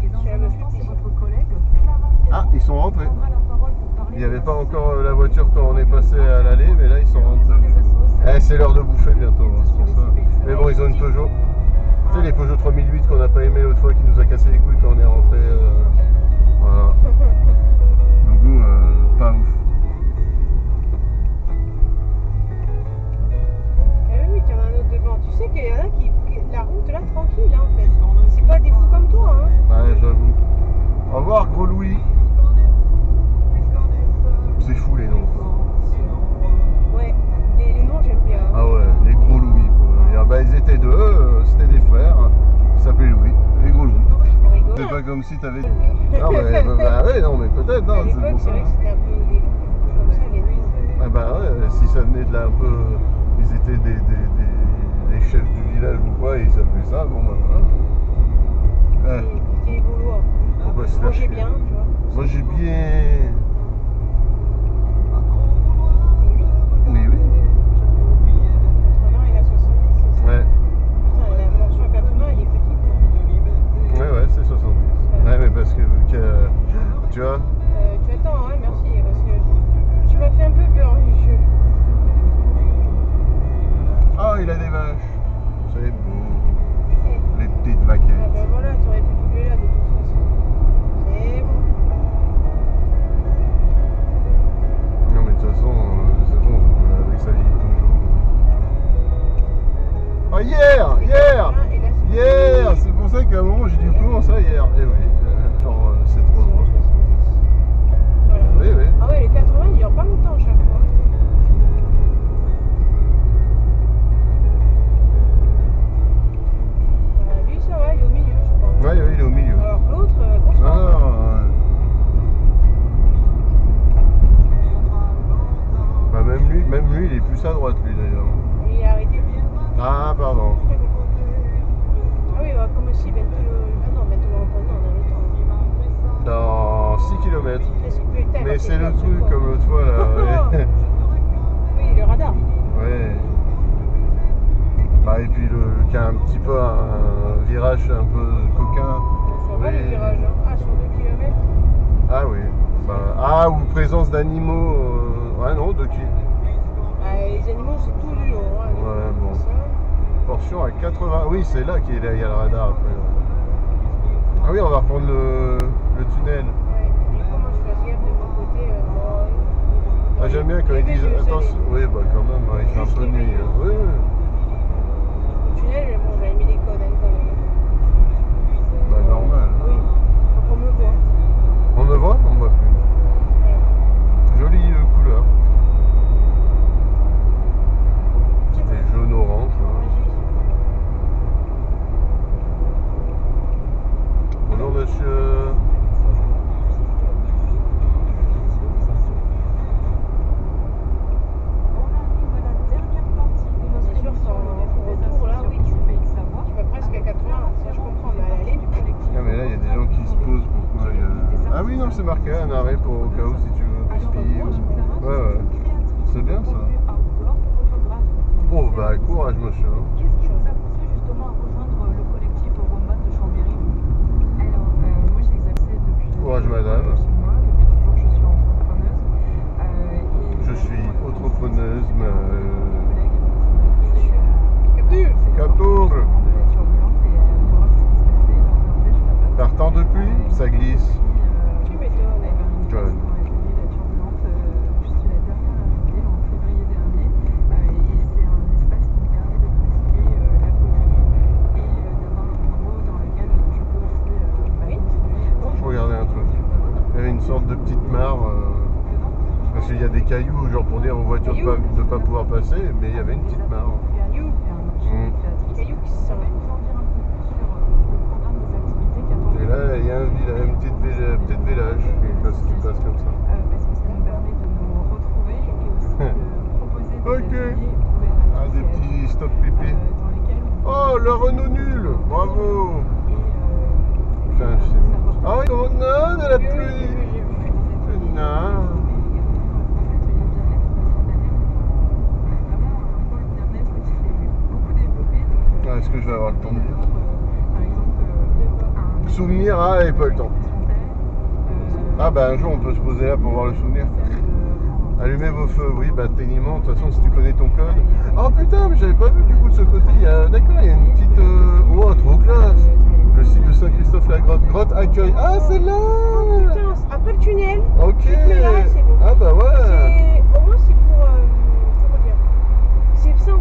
Et dans Ça un me fait instant, c'est plaisir. votre collègue Clara Ah, ils sont rentrés. prendra la parole pour parler Il n'y avait de pas la encore la voiture quand on est passé à l'allée, mais là ils sont rentrés. Eh, c'est l'heure de bouffer bientôt, hein, c'est pour ça. Mais bon, ils ont une Peugeot. Tu sais, les Peugeot 3008 qu'on n'a pas aimé l'autre fois, qui nous a cassé les couilles quand on est rentré. Voilà. Le goût, pas ouf. Eh oui, tu en as un autre devant. Tu sais qu'il y en a qui. La route là, tranquille, hein, en fait. C'est pas des fous comme toi, hein. Ouais, j'avoue. Au revoir, gros Louis. C'est fou les noms. Ouais, les noms j'aime bien. Ah ouais, les gros Louis. Et, bah, ils étaient deux, c'était des frères. Ils s'appelaient Louis, les gros Louis. On rigole. C'est pas comme si t'avais. Ah ouais, bah ouais, non, mais peut-être, À non, c'est l'époque, pour c'est ça. vrai que c'était un peu comme ça, les noms. Ah bah ouais, si ça venait de là un peu. Ils étaient des chefs du village ou quoi, et ils appelaient ça, bon bah voilà. Ouais. C'était les Gaulois. Pourquoi se faire Mangeait chier? bien, tu vois. Moi j'ai bien. Et oui, Mais oui. 80 et la 70, c'est ça. Ouais, Putain, la mention 80, elle est petite. ouais, c'est 70. Ouais, mais parce que vu que. Tu vois. Tu attends, hein, merci, parce que tu m'as fait un peu peur du jeu. Ah, il a des vaches. C'est beau. Et- Les petites Ah vaquettes. ben voilà, t'aurais pu doubler là de toute façon. C'est bon. Non, mais de toute façon, c'est bon, avec sa vie toujours. Oh, hier! Et là, c'est Hier! C'est pour ça qu'à un moment j'ai dit comment ça hier? Eh oui, genre c'est trop drôle. Voilà. Oui, oui. Ah ouais, les 80, ils durent pas longtemps à chaque fois. Lui, ça va, il est au milieu, je crois. Ouais, il est au milieu. Alors que l'autre, Non, bonsoir. non, bah même lui, il est plus à droite lui d'ailleurs. Il est arrêté. Ah, pardon. Ah oui, bah, comme aussi, bientôt le. Ah non, bientôt le rond-point, non, on a le temps. Dans 6 km. Qu'est-ce que putain, Mais bah, c'est le n'importe truc quoi. comme l'autre fois là. Ouais. Oui, le radar. Ouais. Bah et puis qui a un petit peu un virage un peu coquin. Ça va Oui. le virage, hein. Ah, sur 2 km. Ah oui. Ah, ou présence d'animaux. Ouais, non, de qui? Les animaux, c'est tout du long. Hein, Ouais, bon. ça. Portion à 80. Oui, c'est là qu'il y a le radar après. Ah oui, on va reprendre le tunnel. Ouais, et comment je fasse gaffe de mon côté moi, Ah, j'aime bien quand ils disent attention. Oui, bah quand même, hein, il fait un peu nuit. Hein. Oui, oui. Le tunnel, bon, j'avais mis des codes hein, quand même. Bah normal. Oui, faut qu'on me voit. On me voit? On me voit plus. Jolie couleur. C'était jaune-orange. Bonjour monsieur. On arrive à la dernière partie de notre C'est sûr émission, qu'en le retour, là, oui, du Pays de Savoie. Tu vas presque à 80, ça je comprends, mais à l'aller, du coup. Ah mais là il y a des gens qui se posent pourquoi il y a... Ah oui non c'est marqué un arrêt pour au cas où si tu veux skier ou... Ouais ouais. C'est bien ça. Oh bah courage monsieur. Qu'est-ce qui vous a poussé justement à rejoindre le collectif Woman de Chambéry? Alors, moi j'ai exercé depuis Courage madame. chez moi, depuis toujours je suis entrepreneuse. Je suis entrepreneuse mais... Capture. Par temps de pluie, ça glisse. Tu m'étonnes. John. La turbulente, je suis la dernière arrivée en février dernier et c'est un espace qui me permet de pratiquer la poterie et d'avoir un endroit dans lequel je peux aussi continuer. Je regardais un truc. Il y avait une sorte de petite mare. Parce qu'il y a des cailloux, genre pour dire aux voitures de pas pouvoir passer, mais il y avait une petite mare. Caillou. Caillou qui se sent. Et là, il y a un petit village qui passe comme ça. Parce que ça nous permet de nous retrouver et aussi de proposer des Ok. ateliers ouverts à Ah, tous des petits stop pipi. dans lesquels on Oh, le Renault nul. Bravo. Putain, c'est... Ah oui, comment... Non, de la pluie. Non. Ah, est-ce que je vais avoir le temps de dire? Souvenir, ah, et pas le temps. Ah bah un jour on peut se poser là pour voir le souvenir. Allumez vos feux, oui, bah techniquement, de toute façon si tu connais ton code. Oh putain, mais j'avais pas vu du coup de ce côté, il y a... D'accord, il y a une petite... Oh, trop classe. Le site de Saint-Christophe-la-Grotte, grotte accueil. Ah, c'est là. Putain, après le tunnel. Ok. Tu te mets là, c'est bon. Ah bah ouais. Au moins c'est pour... comment dire? C'est simple.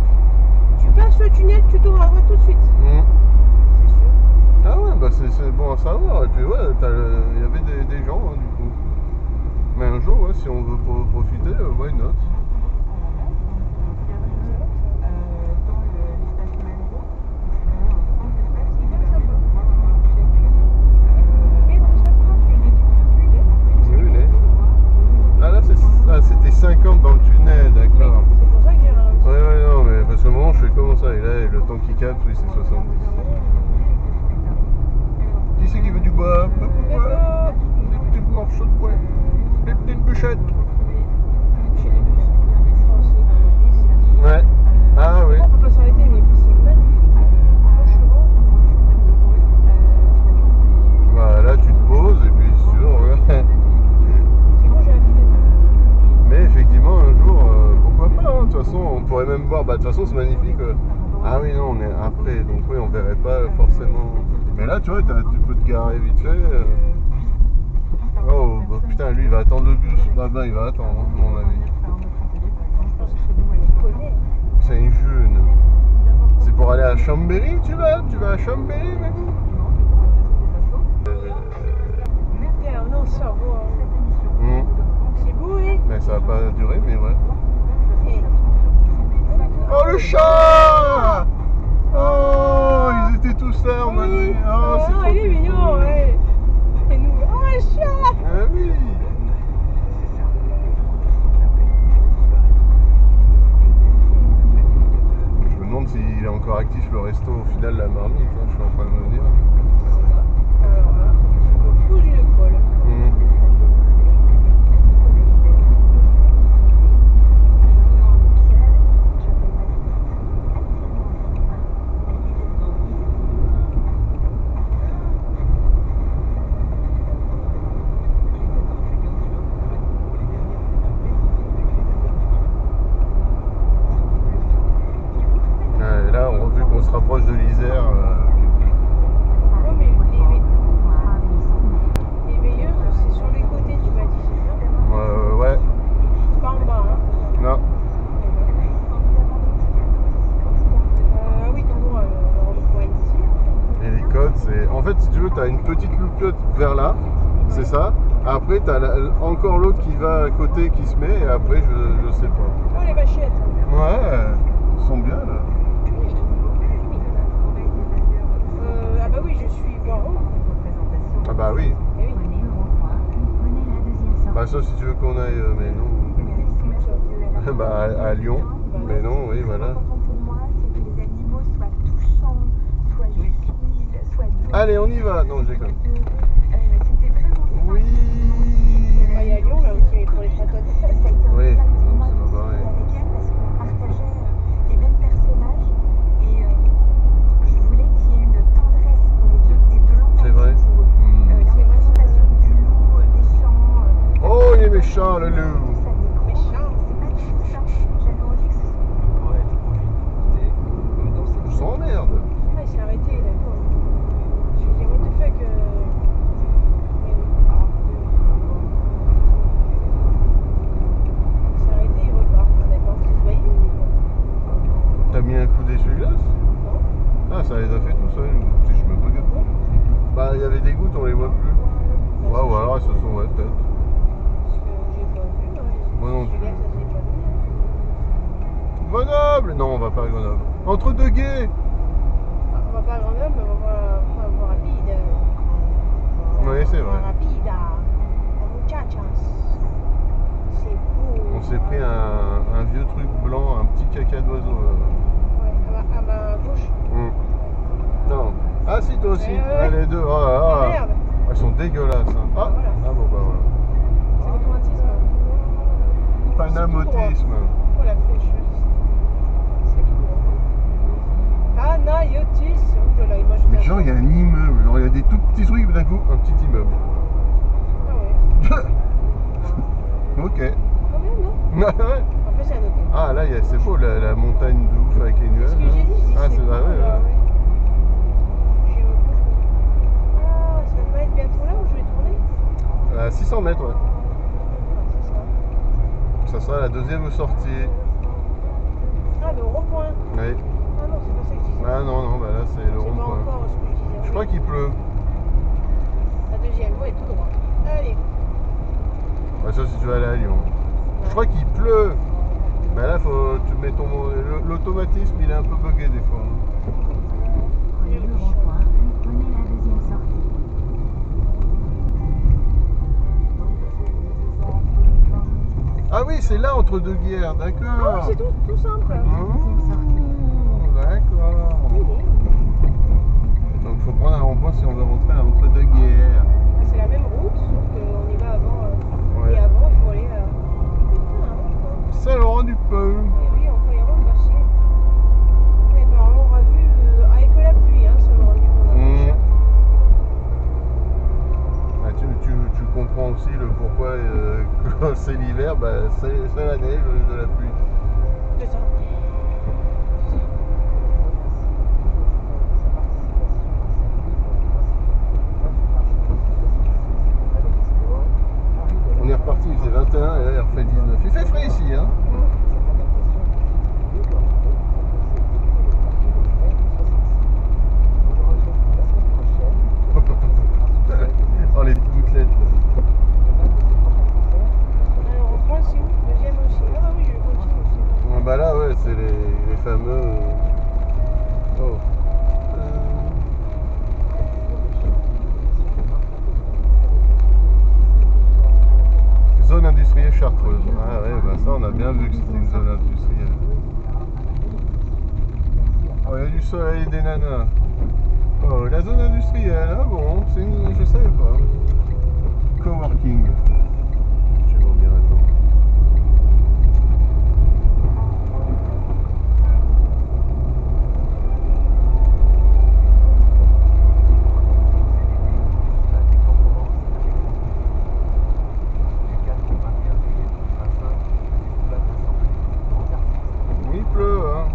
Tu passes le tunnel, tu tournes à droite tout de suite. Hmm. C'est sûr. Ah ouais, bah c'est bon à savoir. Et puis ouais, il y avait des gens hein, du coup. Mais un jour, ouais, si on veut profiter, why not? Ah là, c'était 50 dans le tunnel, d'accord. C'est pour ça que j'ai un... Ouais, non, mais parce que moment je fais comment ça? Et là, le temps qui capte, oui, c'est 70. Qui c'est qui veut du bois? Des petits morceaux de bois. Des petites bûchettes. Chez les bus. Ouais. Ah oui. On peut pas s'arrêter, mais c'est magnifique. Franchement. Bah là, tu te poses et puis si tu veux, regarde. C'est bon, j'ai la flemme. Mais effectivement, un jour, pourquoi pas, hein, de toute façon, on pourrait même voir, bah de toute façon c'est magnifique. Ah oui, non, on est après, donc oui, on verrait pas forcément. Mais là, tu vois, tu peux te garer vite fait. Oh, bah putain, lui, il va attendre le bus. Bah, il va attendre, hein, à mon avis. C'est une jeune. C'est pour aller à Chambéry, tu vas à Chambéry, mec? Non, ça va. Hmm. C'est beau, hein? Mais ça va pas durer, mais ouais. Eh. Oh, le chat! Oh, ils étaient tous là, on m'a dit. Oh, c'est trop il est mignon, ouais. Et nous, oh, le chat! Ah oui. Je me demande s'il est encore actif le resto au final la marmite, hein, je suis en train de me dire. Alors là, au bout d'une colle. Hmm. tu as une petite loupiote vers là, c'est ça. Après, tu as encore l'autre qui va à côté, qui se met, et après, je sais pas. Oh les vachettes. Ouais, ils sont bien là. Ah bah oui, je suis Voiron. Ah bah oui. Eh oui. Prenez le rond-point, puis prenez la deuxième sortie. Bah ça, si tu veux qu'on aille, mais non. Bah à Lyon. Mais non, oui, voilà. L'important pour moi, c'est que les animaux soient touchants, soient utiles, soient doux. Allez, on y va. Non, je déconne. C'était vraiment sympa. Oui. Bah, il y a Lyon là aussi, mais pour les tratones. Ça a été un Oui, régal pour moi ça de va discuter pareil. avec elle parce qu'on partageait les mêmes personnages et je voulais qu'il y ait une tendresse pour les deux, et de l'empathie C'est vrai. pour eux. La représentation du loup méchant. Oh, il est méchant, le loup. Méchant. C'est pas du tout ça. J'avais envie que ce soit. Ouais, t'as profité. Dans cette Je s'emmerde. Ah, il s'est arrêté, d'accord. Je lui ai dit, what the fuck. Mais oui. Il s'est arrêté, il repart. Ah, d'accord. C'est ce bailli. T'as mis un coup d'essuie-glace? Non. Ah, ça les a fait tout seul. Je me regarde pas. Bah, il y avait des gouttes, on les voit plus. Ouais, ou alors elles se sont, ouais, peut-être. Parce que j'ai pas vu. Hein. Moi non plus. Ça s'est pas vu. Grenoble! Non, on va pas à Grenoble. Entre deux guets! Ah, on va pas à Grenoble, mais on va voir rapide. Oui, c'est vrai. Rapide. Muchachas. C'est beau. On s'est pris un vieux truc blanc, un petit caca d'oiseau. Ouais, à ma gauche. Non. Ah si, toi aussi. Ouais, ouais. Ah, les deux. Oh là Oh là. merde. Elles sont dégueulasses. Hein. Ah. Voilà. Ah bon bah C'est l'automatisme. voilà. Panamotisme. Oh la flèche. C'est cool. Anayotis. Oh là là, il mange Mais genre il y a un immeuble, genre il y a des tout petits trucs, d'un coup un petit immeuble. Ah ouais. Ok. Quand même, non Ouais. Après, c'est un hôtel. Ah là c'est beau la montagne de ouf avec les nuages. C'est ce que j'ai dit, je dis Ah c'est cool, vrai, ouais, là, ouais. J'ai repris. Ah, ça va pas être bientôt là où je vais tourner À 600 mètres, ouais. C'est ça. Ça sera la deuxième sortie. Ah, mais au rond-point. Oui. Ah non, c'est pas ça que je disais. Ah non, bah là c'est le C'est pas rond-point. encore ce que je disais. Je crois qu'il pleut. La deuxième, ouais, tout droit. Allez. Bah ça si tu veux aller à Lyon. Je crois qu'il pleut. Mais là tu mets ton. L'automatisme il est un peu bugué des fois. Prenez le rond-point, puis prenez la deuxième sortie. Ah oui, c'est là entre deux guerres, Ah oui, d'accord. c'est tout simple. D'accord. Donc il faut prendre un rond-point si on veut rentrer entre deux guerres. Ah, c'est la même route, sauf qu'on y va avant. Ouais. Et avant, il faut aller à. Putain, avant. Saint-Laurent-du-Pont. Et oui, on peut y repasser. Eh ben, on l'aura vu avec la pluie, hein, selon le niveau d'un Ah, tu comprends aussi le pourquoi quand c'est l'hiver, bah, c'est la neige de la pluie. C'est ça. On est reparti, il faisait 21 et là il refait 19. Il fait frais ici, hein. Oh les gouttelettes là. Alors, on prend aussi où? Deuxième aussi. Ah bah oui, je continue aussi. Ouais, bah là ouais c'est les fameux. Oh. Zone industrielle chartreuse. Ah ouais bah ça on a bien vu que c'était une zone industrielle. Oh il y a du soleil et des nanas. Oh la zone industrielle, ah bon, je savais pas. Coworking. Je vais bien attendre. Il pleut, hein.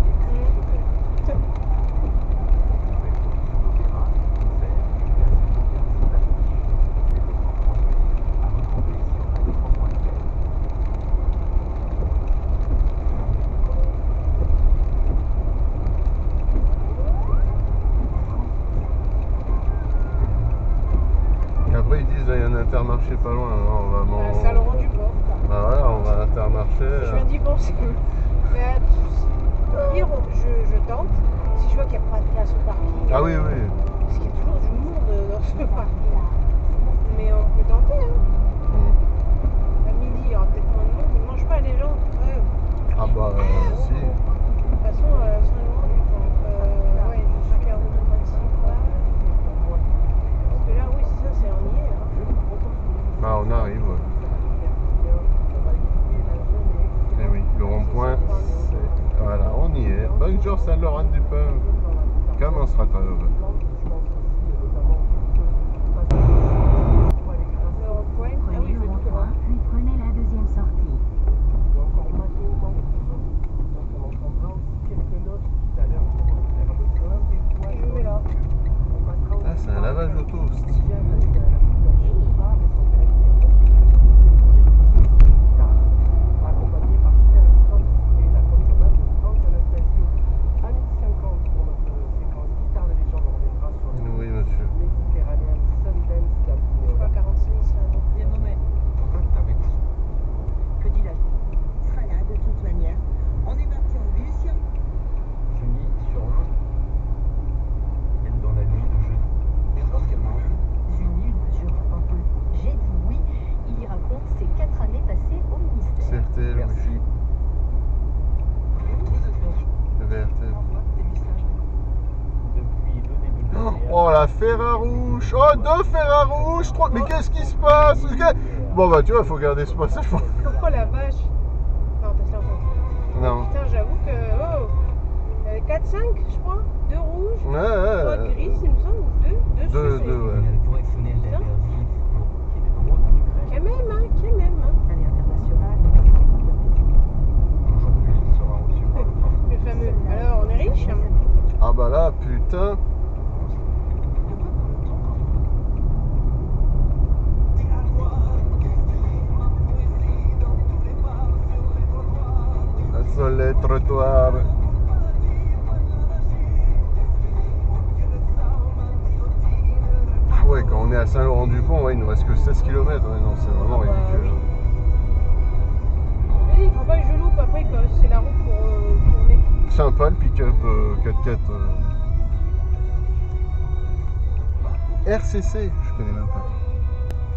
Intermarché pas loin. On va À Saint-Laurent-du-Port. Bah voilà, on va à Intermarché. Je viens d'y penser. Mais au pire, je tente. Si je vois qu'il n'y a pas de place au parking. Ah oui, oui. Parce qu'il y a toujours du monde dans ce parking. Mais on peut tenter. Hein. À midi, il y aura peut-être moins de monde. Ils ne mangent pas les gens. Ouais. Ah bah si. De toute façon, Saint-Laurent-du-Port. Ouais, jusqu'à Maxime. Parce que là, oui, c'est ça, c'est on y est. Hein. Bah on arrive. Ouais. Et oui, le rond-point, c'est... Voilà, on y est. Bonjour Saint-Laurent-du-Port. Comment sera-t-il? Le rond-point. Ah Prenez oui, le je vais tout droit. rond-point, puis prenez la deuxième sortie. Et je mets là. Ah, c'est un lavage au toast. Oui, monsieur. Je crois 46 là. Donc. Il y a un moment. Que dit la Sera là de toute manière. On est parti en bus. Julie sur l'un. Elle dans la nuit de jeudi. Parce qu'elle mange. Julie, une mesure un peu. J'ai dit oui. Il y raconte ses 4 années passées au ministère. CRTL, Merci. oui. VRTL. Des messages. Depuis le début de l'année. Oh la Ferrarouche. Oh, 2 Ferrarouches, 3. Mais qu'est-ce qui se passe? Bon bah tu vois, faut garder ce passage. Oh la vache. Non, t'as ça en fait. Non. Putain, j'avoue que. Oh. Il y avait 4-5, je crois. 2 rouges. 3 Ouais. grises, il me semble. Ou 2. 2 Deux, suisses. ouais. Quand même, hein. Quand même, hein. Année internationale. Aujourd'hui, il sera reçu par le port. Le fameux. Alors, on est riche. Ah bah là, putain. Sur les trottoirs. Ouais, quand on est à Saint-Laurent-du-Pont, ouais, il nous reste que 16 km. Ouais, non, c'est vraiment Bah, ridicule. Mais il faut pas que je loupe après, quoi. C'est la route pour tourner. Sympa le pick-up 4x4. RCC, je connais même pas.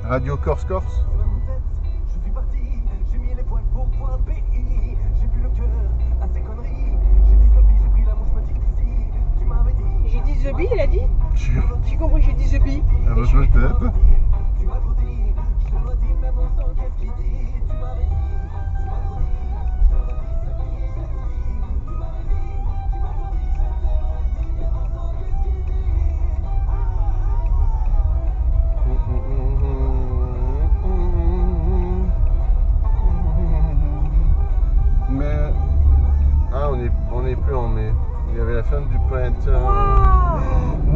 Radio Corse-Corse. Je suis parti, j'ai mis les poils pour point B. J'ai plus le cœur à ces conneries. J'ai dit Sophie, j'ai pris la mouche petite d'ici. Tu m'avais dit. J'ai dit The Bee, il a dit. Sûr. J'ai compris, j'ai dit The Bee. Ah bah peut-être. Tu m'as trop dit, je te le redis, même au sang, qu'est-ce qu'il dit? Tu m'avais dit, tu m'as trop dit, je te le redis, ce qui est, qu'est-ce qu'il dit? Tu m'avais dit, tu m'as trop dit, je te le redis, même au sang, qu'est-ce qu'il dit? Mais ah, on est plus en mai. Il y avait la fin du printemps. Waouh.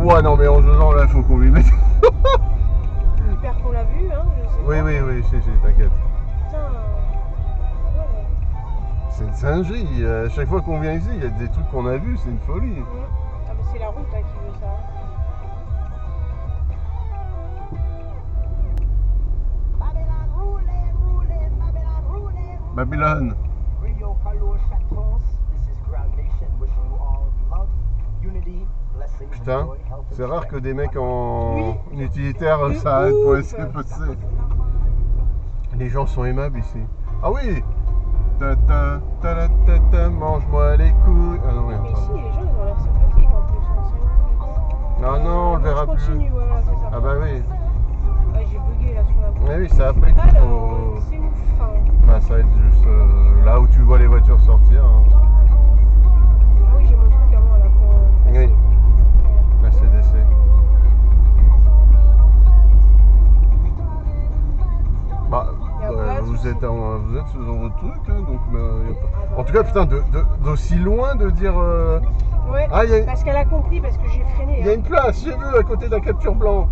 Ouais, non mais en 2 ans là, faut qu'on lui mette. J'espère qu'on l'a vu, hein. Je sais Oui, pas. oui, oui, si, t'inquiète. Putain. Ouais. C'est une singerie. À chaque fois qu'on vient ici, il y a des trucs qu'on a vus, c'est une folie. Ah, mais c'est la route hein, qui veut ça. Babylone, roulez, roulez, Babylone, roulez, roulez. Babylone. Radio Carlo Chatos, this is Ground Nation, wishing you all love, unity, blessings, Putain, joy, health, and c'est rare que strength. des mecs en Oui. utilitaire De s'arrêtent pour ouf. laisser passer. Les gens sont aimables ici. Ah oui. Ta ta ta ta ta ta, mange-moi les couilles. Ah non, oui, Mais ici, pardon. les gens, ils ont l'air sympathiques en plus. Hein. Ah non, on le verra je plus. continue, voilà, c'est ça. Ah bah oui. Ah, j'ai bugué là sur la route. Mais oui, c'est après qu'il Alors, faut... c'est ouf. Hein. Bah ça va être juste là où tu vois les voitures sortir. Hein. Ah oui, j'ai mon truc à moi là pour. Oui. La CDC. Bah, Y a pas de vous souci. êtes dans votre truc, hein, donc y a pas... En tout cas, putain, d'aussi loin de dire... Ouais, Ah, il parce qu'elle a compris, parce que j'ai freiné. y a Hein. une place, j'ai vu, à côté d'un capture blanc.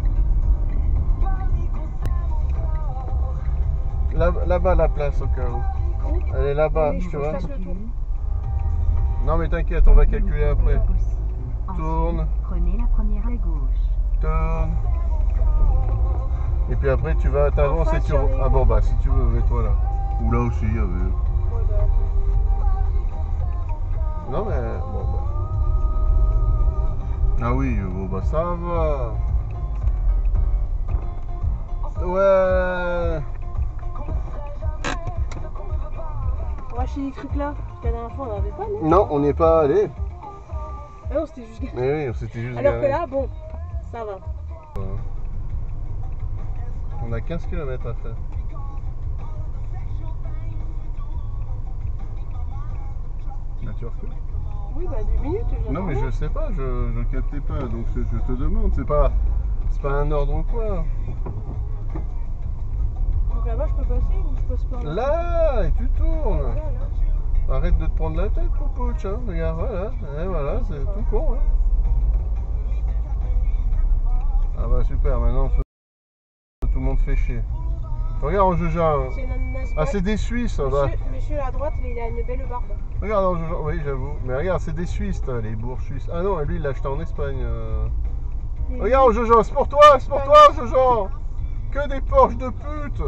Là-bas, la place, au cas où. Elle est là-bas, Mais il tu faut que je vois. fasse le tour. Non, mais t'inquiète, on va calculer après. Ensuite, Tourne. prenez la première à gauche. Tourne. Et puis après, tu vas, t'avances et face, tu... il y en a une. Ah bon, bah si tu veux, mets-toi là. Ou là aussi, il y avait... Ouais, bah, attends. Non mais bon bah. Ah oui, bon bah ça va. Ouais. On va acheter des trucs là. Parce que la dernière fois, on n'en avait pas, non? Non, on n'est pas allé. Ah non, c'était juste. Mais oui, c'était juste Alors que garé. là, bon, ça va. On a 15 km à faire. Bah tu recules. Oui, bah 2 minutes. Non mais je sais pas, je captais pas, donc je te demande, c'est pas un ordre ou quoi. Donc là-bas, je peux passer ou je passe par là? Là, et tu Ouais, tournes. voilà, là. Arrête de te prendre la tête, popoche, hein. Regarde, voilà, et voilà, c'est tout con, hein. Ah bah super, maintenant tout le monde fait chier. Regarde en jugeant. C'est une ananas Ah c'est des Suisses, ça va. Monsieur à droite, il a une belle barbe. Regarde en jugeant, oui j'avoue. Mais regarde, c'est des Suisses, les bourgs suisses. Ah non, lui il l'a acheté en Espagne. Et Regarde en jugeant, c'est pour toi, jugeant. Que des Porsche de pute.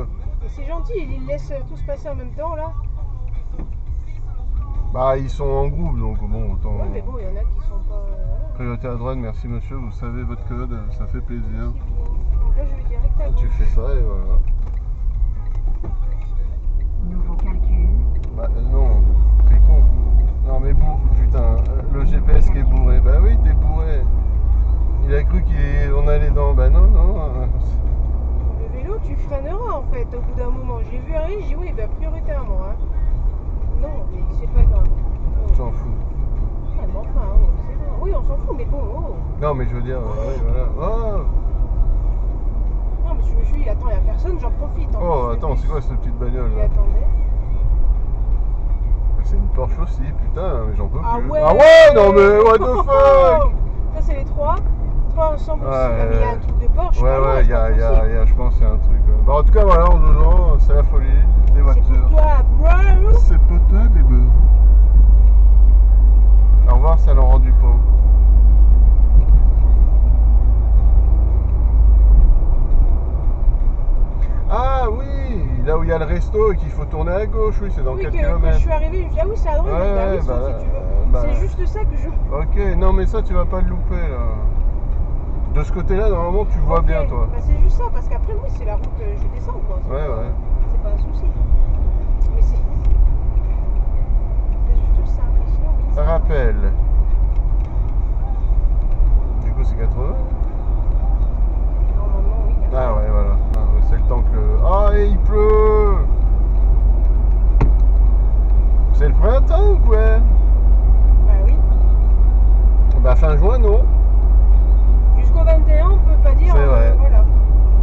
Et c'est gentil, il laisse tous passer en même temps là. Bah ils sont en groupe, donc bon, autant... Ouais, mais bon, il y en a qui sont pas. Voilà. Priorité à droite, merci monsieur, vous savez votre code, ça fait plaisir. C'est bien. Donc là, je vais direct à Tu gauche. fais ça et voilà. Nouveau calcul. Bah non, t'es con. Non mais bon, putain, le GPS qui est bourré. Bah oui, t'es bourré. Il a cru qu'on allait dans... Bah non. Le vélo, tu freineras en fait au bout d'un moment. J'ai vu arriver, j'ai dit oui, bah prioritairement. Hein. Non, mais c'est pas grave. Tu t'en fous. Ah, mais enfin, oh, c'est bon. Oui, on s'en fout, mais bon, oh. Non mais je veux dire, oui voilà. Oh, Non, mais je me suis dit, attends, il n'y a personne, j'en profite. En oh plus, attends, le c'est bus, quoi cette petite bagnole il là? attendait. C'est une Porsche aussi, putain, mais j'en peux Ah plus. ouais. Ah ouais, non mais what the fuck. Ça, c'est les trois. Trois ensemble aussi. Ouais, Ah, mais il y a un truc de Porsche. Ouais, pas loin, ouais, c'est pas possible. je pense qu'il y a un truc. Bah, en tout cas, voilà, en 2 ans, c'est la folie des C'est voitures. pour toi, bro. C'est pour toi, bébé. Au revoir, ça Laurent Dupont. Ah oui, là où il y a le resto et qu'il faut tourner à gauche, oui, c'est dans Oui, 4 quand je km. suis arrivée, je me suis dit, ah oui, c'est à droite. Ouais, Bah oui, ouais, sauf bah, si tu veux. bah. C'est juste ça que je. Ok, non mais ça tu vas pas le louper là. De ce côté-là, normalement tu vois Ok, bien toi. Bah, c'est juste ça, parce qu'après, oui, c'est la route, je descends quoi. C'est Ouais, pas- ouais. C'est pas un souci. Mais c'est. C'est juste ça. Mais sinon, oui, Ça rappelle. Du coup c'est 80. normalement, oui. Ah ouais, voilà. Ah, ouais, c'est le temps que... Ah, et il pleut. C'est le printemps ou quoi? Bah oui. Bah fin juin, non. Jusqu'au 21, on peut pas dire. C'est vrai. Voilà.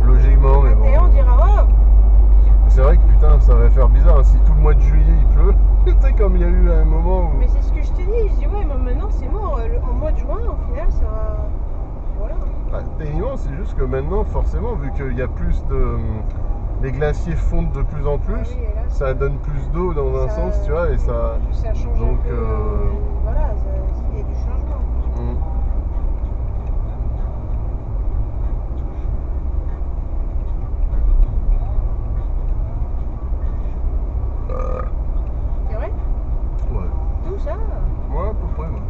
Logiquement, mais 21, on bon. dira, oh, C'est vrai que putain, ça va faire bizarre hein, si tout le mois de juillet il pleut. Tu sais, comme il y a eu un moment où... mais c'est ce que je t'ai dit. Je dis, ouais, mais maintenant, c'est mort. En mois de juin, au final, ça va. Voilà. Bah, techniquement, c'est juste que maintenant, forcément, vu qu'il y a plus de... Les glaciers fondent de plus en plus, Ah oui, et là, ça donne plus d'eau dans un ça- sens, tu vois, et ça... Ça change Donc, un peu. Voilà, il y a du changement. Hmm. C'est vrai? Ouais. Tout ça? Ouais, à peu près, ouais.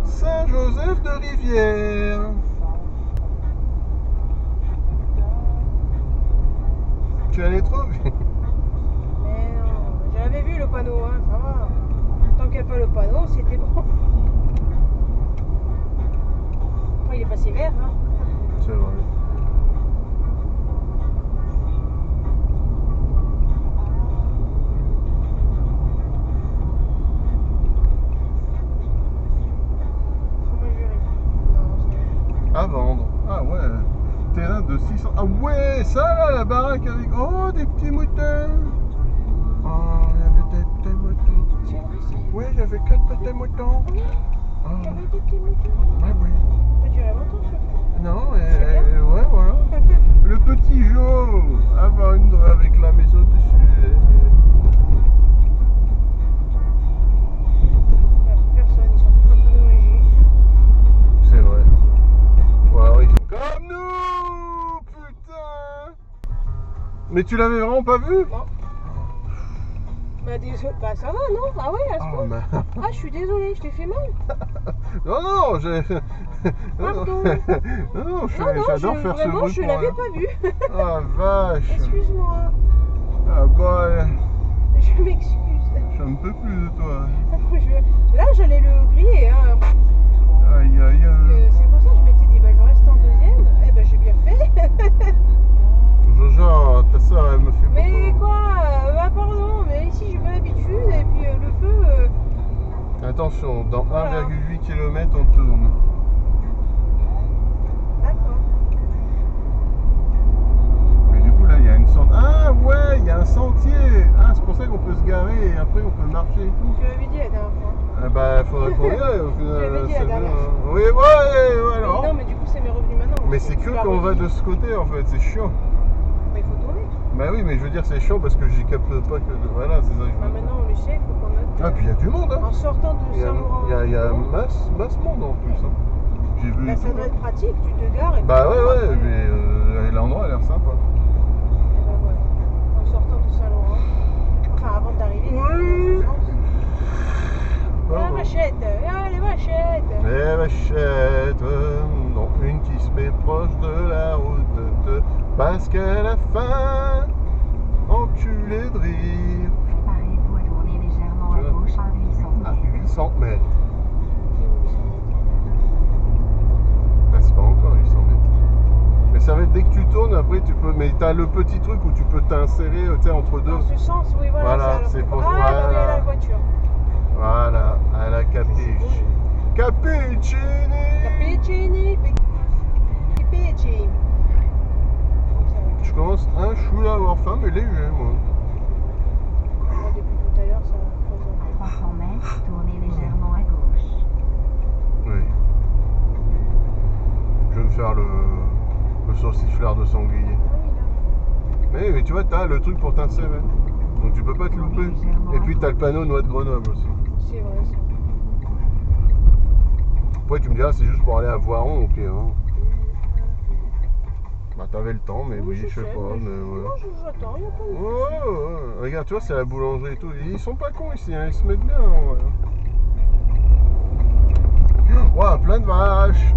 Saint-Joseph de Rivière. Tu allais trop vite. Mais non, j'avais vu le panneau, hein, ça va. Tant qu'il n'y a pas le panneau, c'était bon. Enfin, il est passé vert, hein. C'est vrai. Comment je vais? Non, À vendre. Ah ouais. Terrain de 600. Ah ouais, ça là, la baraque avec. Oh, des petits moutons. Oh, il y avait des petits moutons. c'est vrai, c'est. Ouais, j'avais 4 petits moutons. Oh, Il y avait des petits moutons. ouais, oui. Ça durait longtemps, ce Non, C'est bien. ouais, voilà. Le petit Joe à vendre avec la maison dessus. Il n'y a plus personne, ils sont tous en train de manger. C'est vrai. Ou alors il Mais tu l'avais vraiment pas vu? Non. Bah ça va, non? Ah ouais, à ce Oh, point. mais... Ah, je suis désolée, je t'ai fait mal. Non, non, j'ai... Pardon. Non, Non, j'adore faire ce vraiment, bruit je pour l'avais rien. pas vu. Ah vache. Excuse-moi. Ah bah, Je m'excuse. j'en peux plus de toi. Là, j'allais le griller. Hein. Aïe aïe aïe. C'est pour ça que je m'étais dit, bah, je reste en deuxième. Eh ben, j'ai bien fait. Jojo, ta soeur, elle me fait Mais beaucoup. quoi bah, pardon, mais ici, j'ai pas l'habitude. Et puis, le feu. Attention, dans Voilà. 1,8 km, on tourne. D'accord. Mais du coup, là, il y a une sentier. Ah ouais, il y a un sentier. Ah, c'est pour ça qu'on peut se garer et après, on peut marcher et tout. Tu l'avais dit la dernière fois. Ah bah, faudrait qu'on y aille au final. l'avais dit la c'est dernière bien, fois. hein. Oui, ouais, alors. Mais non, mais du coup, c'est mes revenus maintenant. Mais c'est que Tu l'as quand on va redit. de ce côté, en fait, c'est chiant. Bah, il faut tourner. Bah oui, mais je veux dire, c'est chiant parce que j'y capte pas que de... Voilà, c'est ça que je Bah, veux dire. maintenant, on le sait, il faut qu'on note. Ah, puis il y a du monde, hein. En sortant de Il y a, Saint-Laurent. il y a masse monde en plus, hein. J'ai vu. Bah, et ça tout, doit hein. être pratique, tu te gares et Bah puis ouais, après, mais l'endroit a l'air sympa. bah, voilà. En sortant de Saint-Laurent. Enfin, avant d'arriver. Oui. dans ce sens. Oh, La oh. vachette, les vachettes. Les vachettes, dont une qui se met proche de la route, parce qu'elle a faim, enculé de rire. Préparez-vous à tourner légèrement à gauche à 800 À mètres. 800 mètres. Ah, c'est pas encore 800 mètres. Mais ça va être dès que tu tournes, après tu peux. Mais t'as le petit truc où tu peux t'insérer, tu sais, entre deux. Dans ce sens, oui, voilà. Voilà, alors c'est que- pour- Ah, bah oui, voilà. elle a la voiture. Voilà, à la Capucci. Capuccini. Cappuccini, Cappuccini. Comme ça, ouais. Je commence un chou à avoir faim, mais léger, moi. Moi, depuis tout à l'heure, ça creuse un peu. 300 mètres, tournez légèrement à gauche. Oui. Je vais me faire le sauciflard de sanglier. Ah oui, là. Mais tu vois, t'as le truc pour t'insérer. Donc tu peux pas te louper. Et puis t'as le panneau noix de Grenoble aussi. C'est vrai, ça. Après tu me diras, c'est juste pour aller à Voiron, ok. Hein. Bah t'avais le temps, mais oui, je sais pas. mais Mais ouais. Non, j'attends, il n'y a pas de souci. Ouais. Regarde, tu vois, c'est la boulangerie et tout. Ils sont pas cons ici, hein. Ils se mettent bien. Ouais. Ouah, plein de vaches.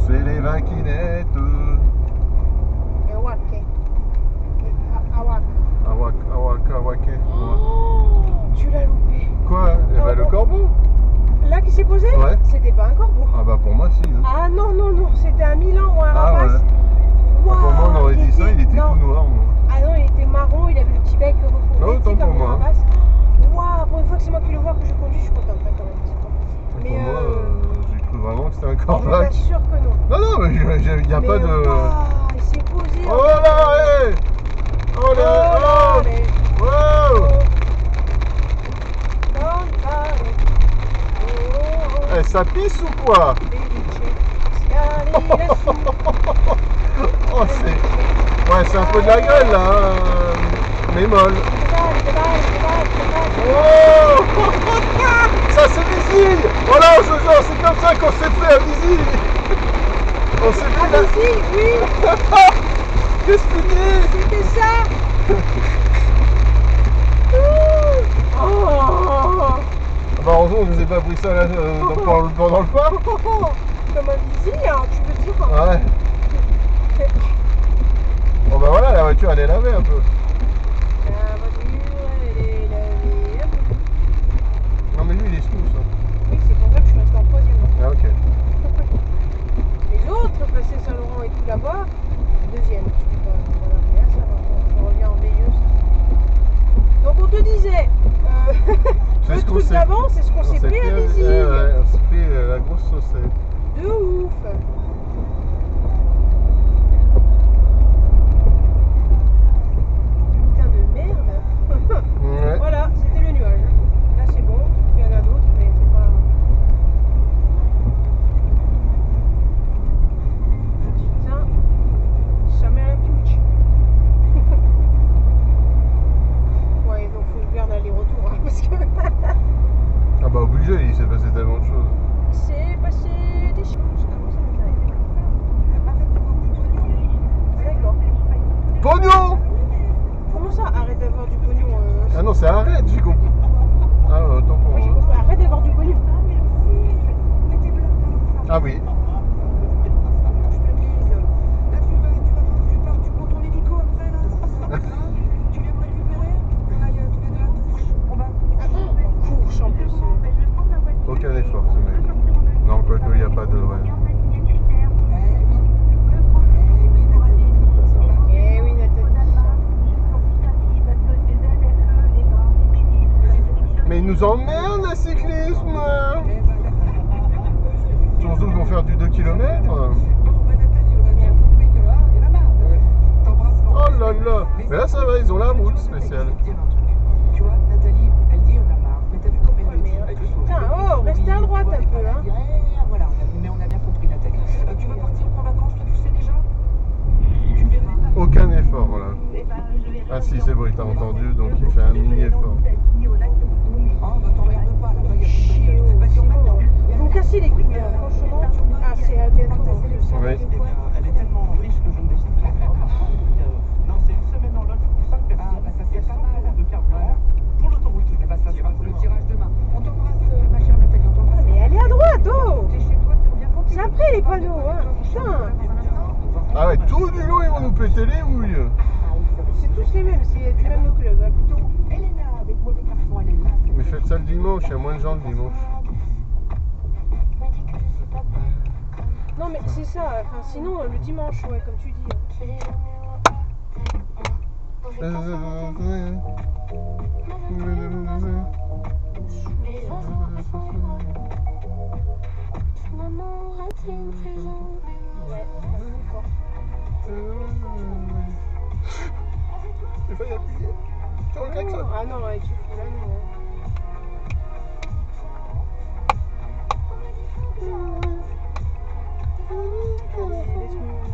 C'est les vaquinettes. Et Awake. Et Awak. Awake. Oh, tu l'as loupé. Quoi? Eh ben, le corbeau? Là qui s'est posé Ouais. C'était pas un corbeau. Ah bah pour moi si. Hein. Ah non, c'était un Milan ou un Ah, rapace. ouais. Waouh, Pour moi on aurait dit ça, il était non. tout noir. Moi. Ah non, il était marron, il avait le petit bec recouvert, Non, tu sais, autant comme pour un moi. rapace. Waouh, pour une fois que c'est moi qui le vois que je conduis, je suis contente quand même. c'est bon. Pour Mais moi, j'ai cru vraiment que c'était un je corbac. t'assure que non. Non, non, mais il n'y a Mais pas de. waouh, il s'est posé. Oh là, hé! Oh là, allez. oh! Wow! Eh, ça pisse ou quoi? Oh, c'est. Ouais, c'est un peu de la gueule là, hein. Mais molle. Oh! Ça c'est Vizille! Voilà, Jojo, c'est comme ça qu'on s'est fait à Vizille! On s'est fait la... Oui, Qu'est-ce que tu dis? c'était ça. Oh, Bah heureusement on nous a pas pris ça là, pendant le parc. comme un visir, tu peux dire. Ouais. Bon bah voilà, la voiture elle est lavée un peu. La voiture, elle est lavée un peu. Non mais lui il est smooth. Hein. Oui, c'est pour ça que je suis restée en troisième. Ah ok. Les autres, passé Saint-Laurent et tout là-bas, deuxième. Voilà, mais là ça va, on revient en veilleuse. Donc on te disait, C'est le ce qu'on truc s'est- d'avant, c'est ce qu'on s'est pris à Vizille. Ouais, on s'est pris la grosse saucette. De ouf. Putain de merde. Ouais. Voilà, c'était le nuage. Là c'est bon, il y en a d'autres, mais c'est pas. Putain, ça met un pitch. Ouais, donc faut que je garde aller-retour, hein, parce que Ah bah obligé, il s'est passé tellement de choses. c'est passé des choses. Ça commence à m'intéresser. pognon! Comment ça, arrête d'avoir du pognon Ah non, c'est arrête, j'ai compris. Ah, autant pour Moi j'ai moi. compris, arrête d'avoir du pognon. Ah oui. Là, tu pars, tu prends ton hélico après, là. Tu viens me récupérer? On aille tous les deux à Courche. On va. En course en plus. Aucun effort, ce mec. Non, quoique, il n'y a pas de... Ouais. Eh oui, Nathalie. Mais ils nous emmerdent, le cyclisme! Surtout qu'on faire du 2 km. Bon, bah, Nathalie, on a bien compris que, ah, il y en a marre. T'embrasses fort. Oh là là! Mais là, ça va, ils ont la route spéciale. Tu vois, Nathalie, elle dit on a marre. Mais t'as vu comme elle le dit avec le sourire. Putain, oh, restez à droite un peu, hein. Voilà, mais on a bien compris, Nathalie. Tu veux partir en vacances, toi, tu sais déjà? Tu verras. Aucun effort, voilà. Ah si, c'est bon, il t'a entendu, donc il fait un mini effort. Oh, bah t'emmerdes pas, là-bas, il y a Chier, plus de oh, bah, c'est sur bon. maintenant. Vous me cassez les couilles, là, franchement. Ah, c'est à bientôt. Oui. Elle est tellement riche que je ne décide pas. Non, c'est une semaine en lot pour 5 personnes. Ah, bah ça c'est et pas 100 mal. euros de carburant pour l'autoroute. Eh bah ça sera pour le tirage demain. On t'embrasse, ma chère Nathalie, on t'embrasse. Mais allez à droite, oh! T'es chez toi, tu reviens quand tu C'est veux. après les panneaux, hein. Putain. Ah ouais, tout du long, ils vont nous péter les houilles. C'est tous les mêmes, c'est du même club. Hein. Plutôt Elena avec mauvais garçon, elle est là. Mais faites ça le dimanche, il y a moins de gens le dimanche. Non, mais c'est ça. Enfin, sinon, le dimanche, ouais, comme tu dis. Ouais, c'est fort. J'ai failli appuyer. Sur le klaxon. Ah non, ouais, tu fous là, non. Vas-y, laisse-nous.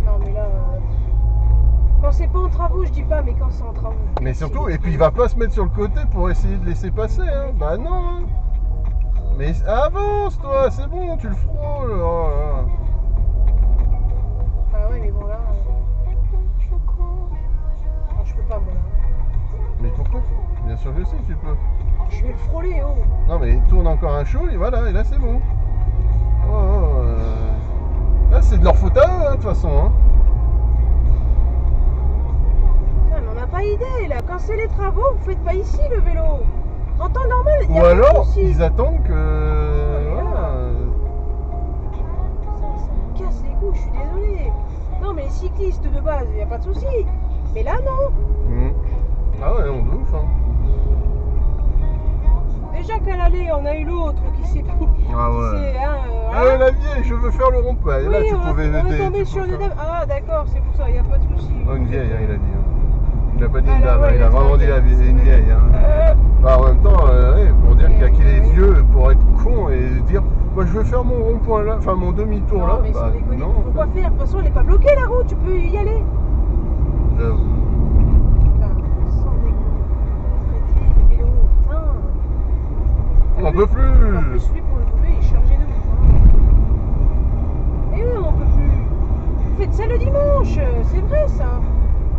Non, mais là. Quand c'est pas en travaux, je dis pas, mais quand c'est en travaux. Mais surtout, et puis il va pas se mettre sur le côté pour essayer de laisser passer, hein. Bah non. Mais avance toi, c'est bon, tu le frôles. Oh là là. Bah ouais, mais bon là. Non, je peux pas, moi là. Mais pourquoi? Bien sûr que si, tu peux. Je vais le frôler, oh. Non mais tourne encore un show et voilà, et là c'est bon. Oh, oh, là c'est de leur faute à eux, hein, de toute façon. Hein. Putain, mais on n'a pas idée là. Quand c'est les travaux, vous faites pas ici le vélo. En temps normal, il y Ou a pas de alors, souci. ils attendent que... Voilà. Voilà. Ça me casse les couilles, je suis désolée. Non, mais les cyclistes de base, il n'y a pas de souci. Mais là, non. Ah ouais, on de ouf, hein. Déjà qu'à l'aller, on a eu l'autre qui s'est pris. Ah ouais. C'est, hein, Ah voilà. la vieille, je veux faire le rond-point. Et là, Oui, tu on pouvais est aider. tombé sur une dame. Ah, d'accord, c'est pour ça, il n'y a pas de souci. Oh, une vieille, hein, il a dit. Hein. Il a pas dit Ah, une là, dame, ouais, hein, il il a a vraiment dit dit une une vieille. Hein. Bah, en même temps, ouais, pour dire qu'il y a qui les vieux pour être con et dire moi je veux faire mon rond-point là, enfin mon demi-tour Non, là. mais Bah, sans déconner, non. pourquoi faire? De toute façon, elle n'est pas bloquée la route, tu peux y aller. J'avoue. Putain, sans déconner. Arrêtez les vélos, putain. On n'en peut En plus. plus, lui, pour le doubler, il est chargé de ouf. Hein. Et oui, on peut plus. Vous faites ça le dimanche, c'est vrai ça.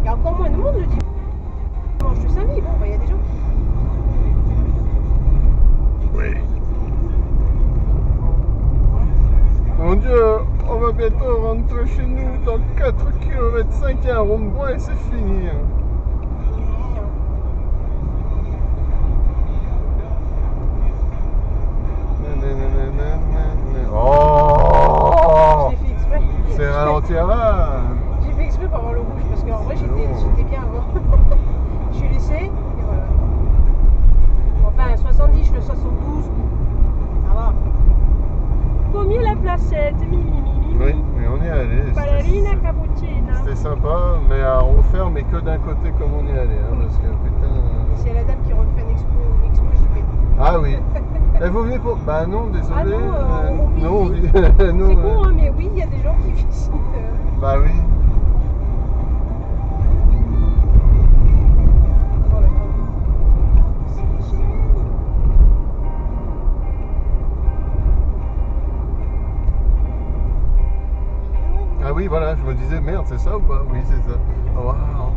Il y a encore moins de monde le dimanche de samedi. Bon, bah, il y a des gens qui. Oui. Mon Dieu, on va bientôt rentrer chez nous dans 4 km 5 et un rond-point et c'est fini. Oh, J'ai fait exprès. c'est ralentir là. J'ai fait exprès pour avoir le rouge parce qu'en vrai Non. j'étais bien avant. Je suis laissé et voilà. Enfin 70, je fais 72. Ça va. Combien la placette? Oui, mais on y est allé. Ballerina cappuccina. C'était sympa, mais à refaire, mais que d'un côté comme on y est allé. Hein, parce que putain. C'est la dame qui refait une expo JP. Ah oui. Et vous venez pour. Bah non, désolé. Ah non, on non, visite. non, C'est con hein, mais oui, il y a des gens qui visitent. Bah oui. Oh là là. C'est génial. je me disais, merde, c'est ça ou pas? Oui, c'est ça. Waouh.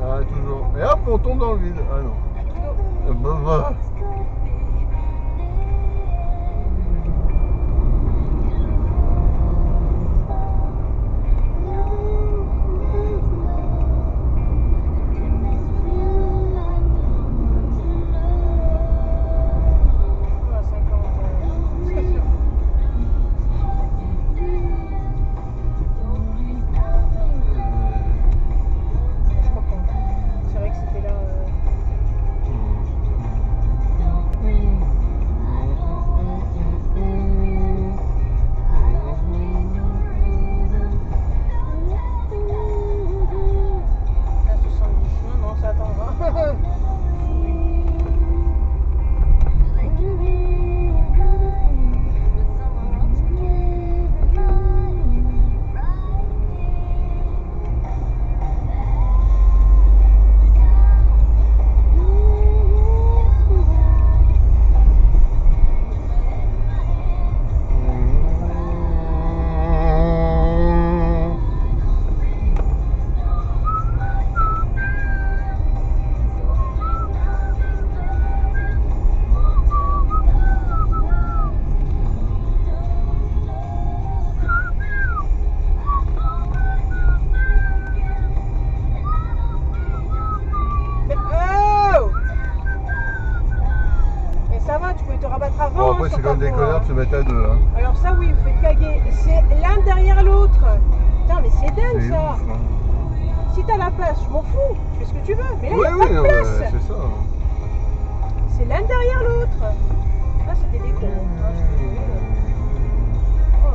Ah, toujours. Et hop, on tombe dans le vide. Ah non. Bah. Bon, après, c'est comme des connards de se mettre à deux. Hein. Alors, ça, oui, vous faites caguer. C'est l'un derrière l'autre. Putain, mais c'est dingue C'est ça. ouf, hein. Si t'as la place, je m'en fous. Tu fais ce que tu veux. Mais là, Oui, il n'y a oui, pas de non, place. c'est ça. C'est l'un derrière l'autre. Là, c'était des cons. Ah, je suis désolée. Oh.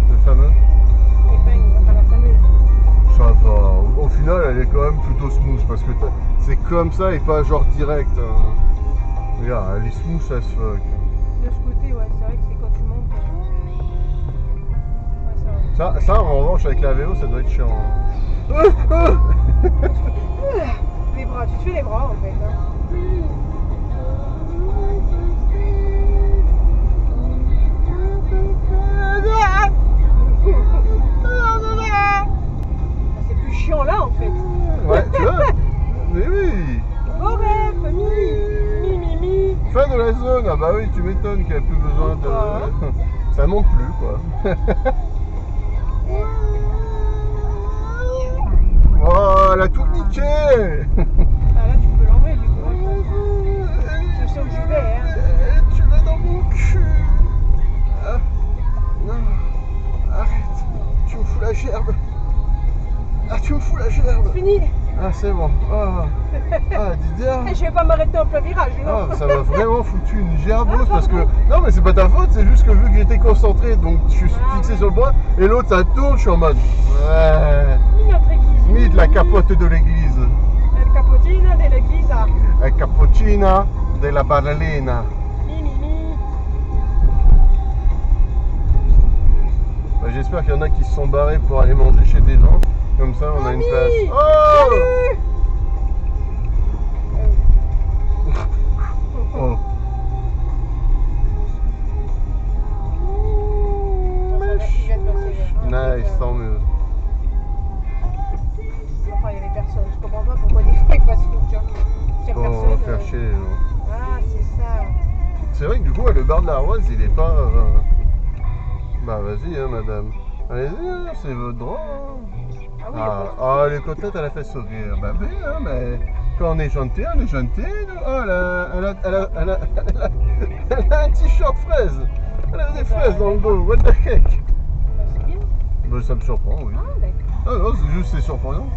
Le fameux. Épingle, enfin la fameuse. Ça va. Au final, elle est quand même plutôt smooth parce que c'est comme ça et pas genre direct. Hein. Regarde, elle est smooth as fuck. De ce côté, ouais, c'est vrai que c'est quand tu montes. Ouais, ça va. Ça, en revanche, avec la vélo, ça doit être chiant. Hein. Les bras, tu te fais les bras en fait. Hein. C'est plus chiant là en fait. Ouais, tu vois. Mais oui. Bon rêve, mi. Fin de la zone. Ah bah oui, tu m'étonnes qu'il n'y a plus besoin de... Ça monte plus, quoi. Oh, elle a tout niqué. Ah là, tu peux l'enlever du coup. Je sais où je vais. Hein. Tu vas dans mon cul. Ah, non, arrête. Tu me fous la gerbe. Ah, tu me fous la gerbe. Fini. Ah, c'est bon. Ah, Didier. Je vais pas m'arrêter en plein virage. Non. Ah, ça m'a vraiment foutu une gerbose parce que... Non, mais c'est pas ta faute, c'est juste que vu que j'étais concentré, donc je suis fixé sur le bois, et l'autre ça tourne, je suis en mode... Ouais... Notre église. Mythe, la capote de l'église. El capotina de l'église. La cappuccina de la ballerina. Mi. Bah, j'espère qu'il y en a qui se sont barrés pour aller manger chez des gens. Comme ça, on a une Mamie, place. Oh, salut. oh. Il vient de passer. Nice, tant mieux. Enfin, il y avait personne. Je comprends pas pourquoi des fois ils passent tout. Tu vois. S'il y a Pour personne. faire chier les gens. Ah, c'est ça. C'est vrai que du coup, le bar de la Roise, il est pas... Bah vas-y, hein, madame. Allez-y, hein, c'est votre droit. Hein. Ah oui, Ah, les côtelettes, elle a fait sourire. Bah oui, hein, mais quand on est gentil, nous. Oh, elle a un t-shirt fraise. Elle a des fraises dans le dos. What the heck? bah, c'est bien. Bah, ça me surprend, oui. Ah, d'accord. Ah non, c'est juste, c'est surprenant.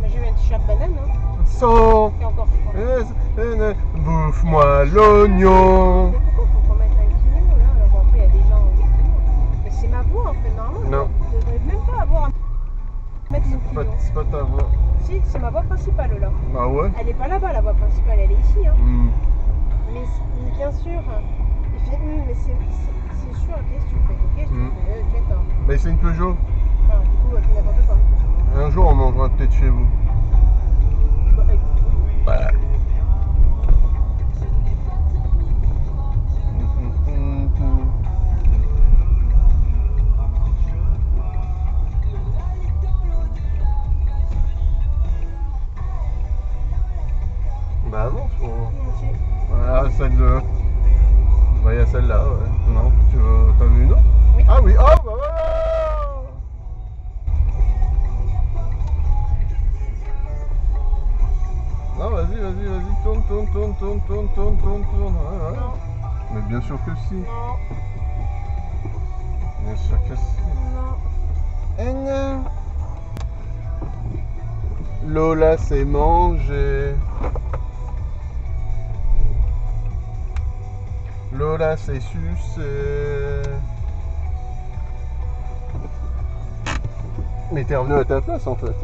Mais j'ai eu un t-shirt banane. Hein. Sans... Et encore. Bouffe-moi l'oignon. Mais pourquoi faut qu'on mette un guignon là? Bon, après, il y a des gens avec guignon. Mais c'est ma voix en fait, normalement. Non. Je devrais même pas avoir à mettre mon guignon. C'est pas ta voix. Si, c'est ma voix principale là. Ah ouais? Elle est pas là-bas, la voix principale, elle est ici. Hein. Hmm. Mais bien sûr, il Je dis, mais c'est sûr, qu'est-ce que tu fais? Qu'est-ce que tu fais? Tu as tort. Mais c'est une Peugeot. Enfin, du coup, c'est n'importe quoi. Un jour, on mangera peut-être chez vous. Bah, écoute. Voilà. Bah avance, Ok. voilà, celle de... Bah il y a celle-là, ouais. Non, tu veux... T'as vu une autre? Oui. Ah oui, oh bah voilà. Non, vas-y, tourne. Ouais. Non, Mais bien sûr que si. non, Bien sûr que si. non. Eh non. Lola s'est mangée. Lola s'est sucée. Mais t'es revenu à ta place en fait.